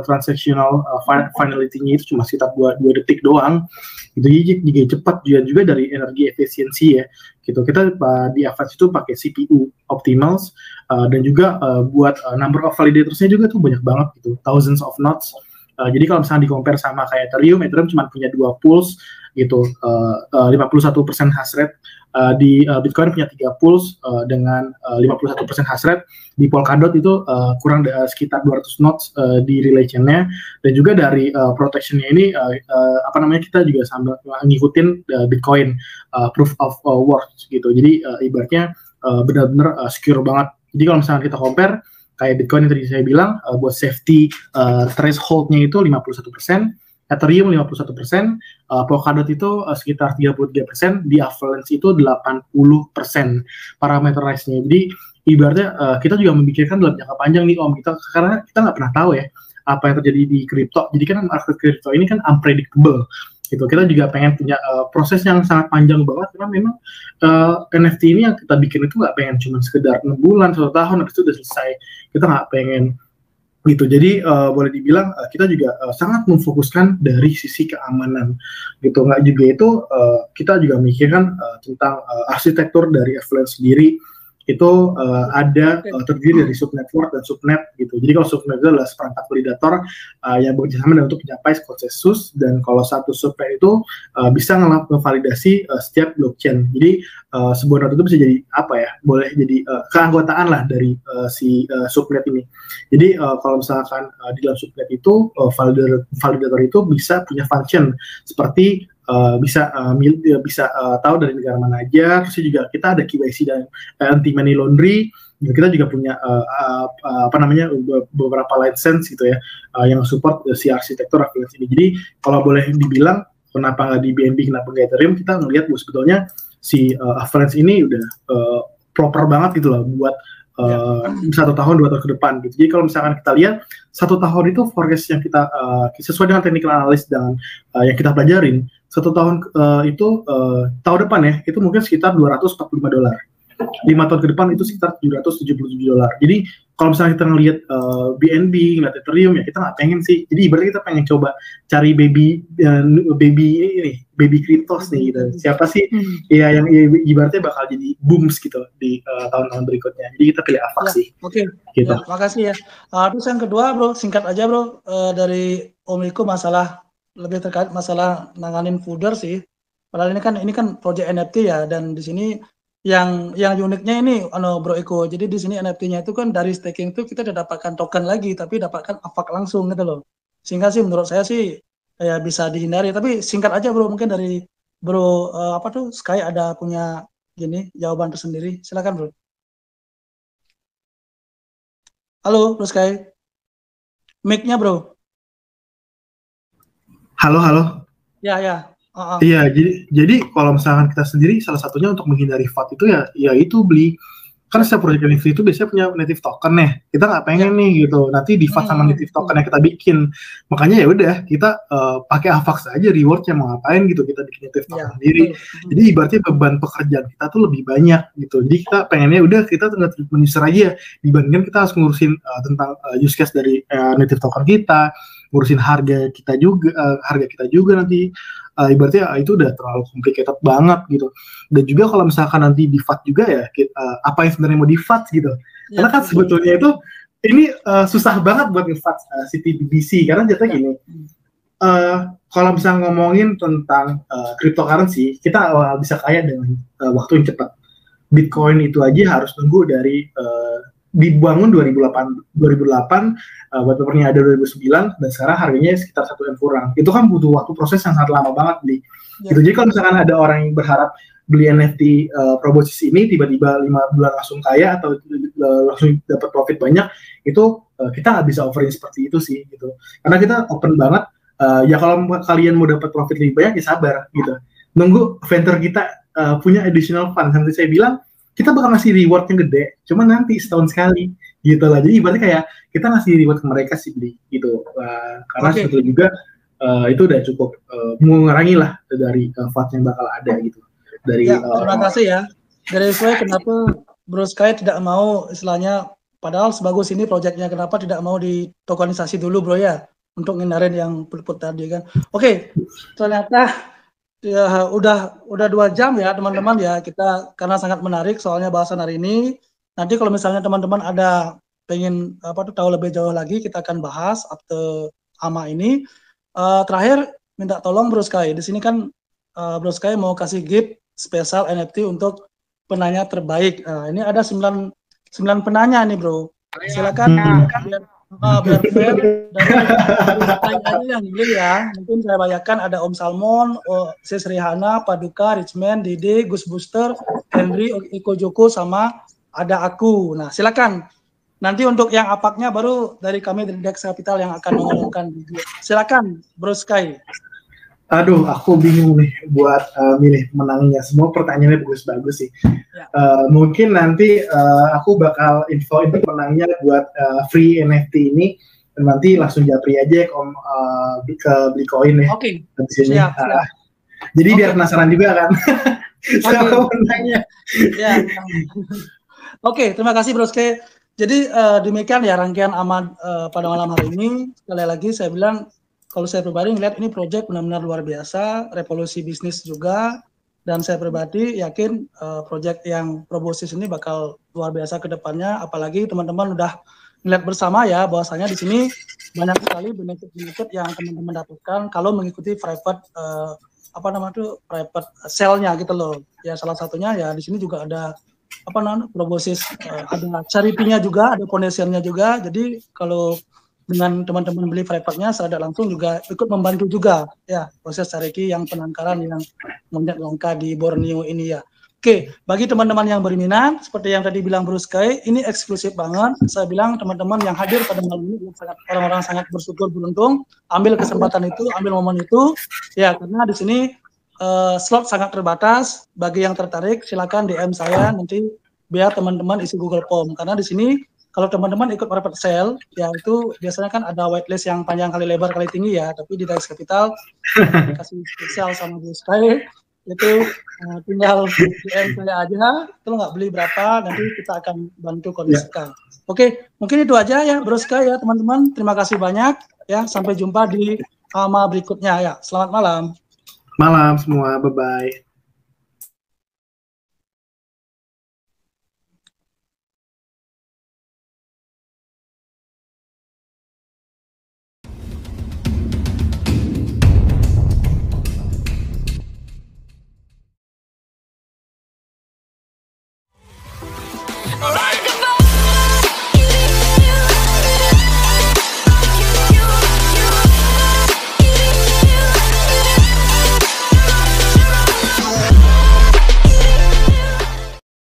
transactional finality-nya itu cuma sekitar 2 detik doang. Itu juga cepat juga dari energi efisiensi ya. Gitu. Kita di Avalanche itu pakai CPU Optimals dan juga buat number of validators-nya juga tuh banyak banget gitu, thousands of nodes. Jadi kalau misalnya di-compare sama kayak Ethereum cuma punya 2 pools gitu, 51% hash rate. Di Bitcoin punya 3 pools dengan 51% hash rate. Di Polkadot itu kurang sekitar 200 nodes di relay chain-nya. Dan juga dari protection-nya ini kita juga sambil ngikutin Bitcoin proof of work gitu. Jadi ibaratnya benar-benar secure banget. Jadi kalau misalnya kita compare kayak Bitcoin yang tadi saya bilang buat safety threshold-nya itu 51%, Ethereum 51%, Polkadot itu sekitar 33%, di Avalanche itu 80% parameterized-nya. Jadi ibaratnya kita juga memikirkan dalam jangka panjang nih Om, karena kita nggak pernah tahu ya apa yang terjadi di kripto. Jadi kan market kripto ini kan unpredictable gitu. Kita juga pengen punya proses yang sangat panjang banget, karena memang NFT ini yang kita bikin itu nggak pengen cuma sekedar 6 bulan, 1 tahun, habis itu udah selesai. Kita nggak pengen gitu. Jadi boleh dibilang kita juga sangat memfokuskan dari sisi keamanan gitu. Nggak juga itu kita juga mikirkan tentang arsitektur dari Avalanche sendiri itu ada terdiri dari subnetwork dan subnet gitu. Jadi kalau subnet itu adalah seperangkat validator yang bekerjasama untuk mencapai konsensus, dan kalau satu subnet itu bisa ngevalidasi setiap blockchain. Jadi sebuah node itu bisa jadi boleh jadi keanggotaan lah dari si subnet ini. Jadi kalau misalkan di dalam subnet itu validator itu bisa punya function seperti bisa tahu dari negara mana aja. Terus juga kita ada KYC dan anti money laundry. Dan kita juga punya beberapa license gitu ya yang support si arsitektur affiliate ini. Jadi kalau boleh dibilang kenapa nggak di BNB, kenapa nggak Ethereum, kita ngelihat bahwa sebetulnya si affiliate ini udah proper banget gitu loh buat 1 tahun 2 tahun ke depan gitu. Jadi kalau misalkan kita lihat 1 tahun itu forecast yang kita sesuai dengan technical analysis dan yang kita pelajarin 1 tahun itu tahun depan ya itu mungkin sekitar $245. 5 tahun ke depan itu sekitar $777. Jadi kalau misalnya kita ngelihat BNB, ngelihat Ethereum ya kita nggak pengen sih. Jadi ibaratnya kita pengen coba cari baby cryptos nih gitu. Siapa sih ya yang ibaratnya bakal jadi booms gitu di tahun-tahun berikutnya. Jadi kita pilih AVAX sih. Oke. Gitu. Ya, makasih ya. Terus yang kedua bro, singkat aja bro, dari Om Riko masalah lebih terkait masalah nanganin fooder sih. Padahal ini kan project NFT ya, dan di sini yang uniknya ini Bro Eko. Jadi di sini NFT-nya itu kan dari staking itu kita tidak dapatkan token lagi, tapi dapatkan AVAX langsung gitu loh. Sehingga sih menurut saya sih ya bisa dihindari. Tapi singkat aja bro, mungkin dari Bro Sky ada punya jawaban tersendiri. Silakan bro. Halo Bro Sky. Mic-nya bro. Halo. Ya. Iya, jadi kalau misalkan kita sendiri salah satunya untuk menghindari FUD itu ya itu beli kan setiap project NFT itu biasanya punya native token nih. Kita nggak pengen nih gitu. Nanti di FUD sama native token yang kita bikin. Makanya ya udah kita pakai AVAX aja rewardnya mau ngapain gitu kita bikin native token sendiri. Jadi ibaratnya beban pekerjaan kita tuh lebih banyak gitu. Jadi kita pengennya udah kita tinggal treatment user aja dibandingkan kita harus ngurusin tentang use case dari native token kita, ngurusin harga kita juga nanti. Ibaratnya itu udah terlalu complicated banget gitu. Dan juga kalau misalkan nanti di FUD juga ya apa yang sebenarnya mau di FUD gitu. Karena kan sebetulnya itu ini susah banget buat nge-FUD CTBC karena jatuhnya gini. Kalau misalnya ngomongin tentang cryptocurrency, kita bisa kaya dengan waktu yang cepat. Bitcoin itu aja harus nunggu dari dibangun 2008 papernya ada 2009 dan sekarang harganya sekitar 1 M kurang. Itu kan butuh waktu proses yang sangat lama banget beli. Gitu. Jadi kalau misalkan ada orang yang berharap beli NFT Proboscis ini tiba-tiba 5 bulan langsung kaya atau langsung dapat profit banyak, itu kita nggak bisa offering seperti itu sih gitu. Karena kita open banget. Ya kalau kalian mau dapat profit lebih banyak ya sabar gitu. Nunggu vendor kita punya additional fund. Seperti saya bilang kita bakal ngasih reward yang gede, cuma nanti setahun sekali gitu lah. Jadi ibaratnya kayak kita ngasih reward ke mereka sih beli gitu. Karena sebetulnya juga itu udah cukup mengurangi lah dari FUD yang bakal ada gitu. Dari terima kasih ya. Dari saya kenapa Bro Sky tidak mau istilahnya padahal sebagus ini proyeknya kenapa tidak mau ditokenisasi dulu bro ya untuk ngindarin yang put tadi kan. Oke, ternyata ya udah 2 jam ya teman-teman ya, kita karena sangat menarik soalnya bahasan hari ini. Nanti kalau misalnya teman-teman ada pengen tahu lebih jauh lagi, kita akan bahas after AMA ini. Terakhir minta tolong Bro Sky, di sini kan Bro Sky mau kasih gift spesial NFT untuk penanya terbaik. Ini ada 9 penanya nih bro. Silakan biar fair dan yang pilih ya. Mungkin saya bayangkan ada Om Salmon, Sis Rihana, Paduka, Richmond, Dede, Gus Booster, Henry, Iko Joko, sama ada aku. Nah silakan. Nanti untuk yang apaknya baru dari kami dari Dex Capital yang akan mengumumkan. Silakan Bro Sky. Aduh, aku bingung nih buat milih pemenangnya. Semua pertanyaannya bagus-bagus sih. Ya. Mungkin nanti aku bakal info pemenangnya buat free NFT ini. Dan nanti langsung japri aja ke beli koin ya. Oke. Siap. Jadi biar penasaran juga kan. Sama pemenangnya. Ya. Oke, terima kasih Bro Sky. Jadi demikian ya rangkaian AMA pada malam hari ini. Sekali lagi saya bilang, kalau saya pribadi melihat ini proyek benar-benar luar biasa, revolusi bisnis juga, dan saya pribadi yakin proyek yang Proboscis ini bakal luar biasa ke depannya, apalagi teman-teman udah melihat bersama ya bahwasanya di sini banyak sekali benefit-benefit yang teman-teman dapatkan kalau mengikuti private private sale-nya gitu loh. Ya salah satunya ya di sini juga ada Proboscis, ada charity-nya juga, ada foundation-nya juga. Jadi kalau dengan teman-teman beli private-nya secara langsung juga ikut membantu juga ya proses Careki yang penangkaran yang monyet langka di Borneo ini ya. Oke, bagi teman-teman yang berminat, seperti yang tadi bilang Bro Sky, ini eksklusif banget. Saya bilang teman-teman yang hadir pada malam ini, orang-orang sangat bersyukur, beruntung, ambil kesempatan itu, ambil momen itu, ya karena di sini slot sangat terbatas. Bagi yang tertarik, silakan DM saya nanti biar teman-teman isi Google Form. Karena di sini kalau teman-teman ikut private sale, ya itu biasanya kan ada whitelist yang panjang kali lebar kali tinggi ya, tapi di Dice Capital kasih spesial sama Bro Sky. Itu tinggal DM saya aja, kalau nggak beli berapa nanti kita akan bantu kondisikan. Oke, mungkin itu aja ya Bro Sky ya teman-teman. Terima kasih banyak ya, sampai jumpa di AMA berikutnya ya. Selamat malam. Malam semua, bye bye.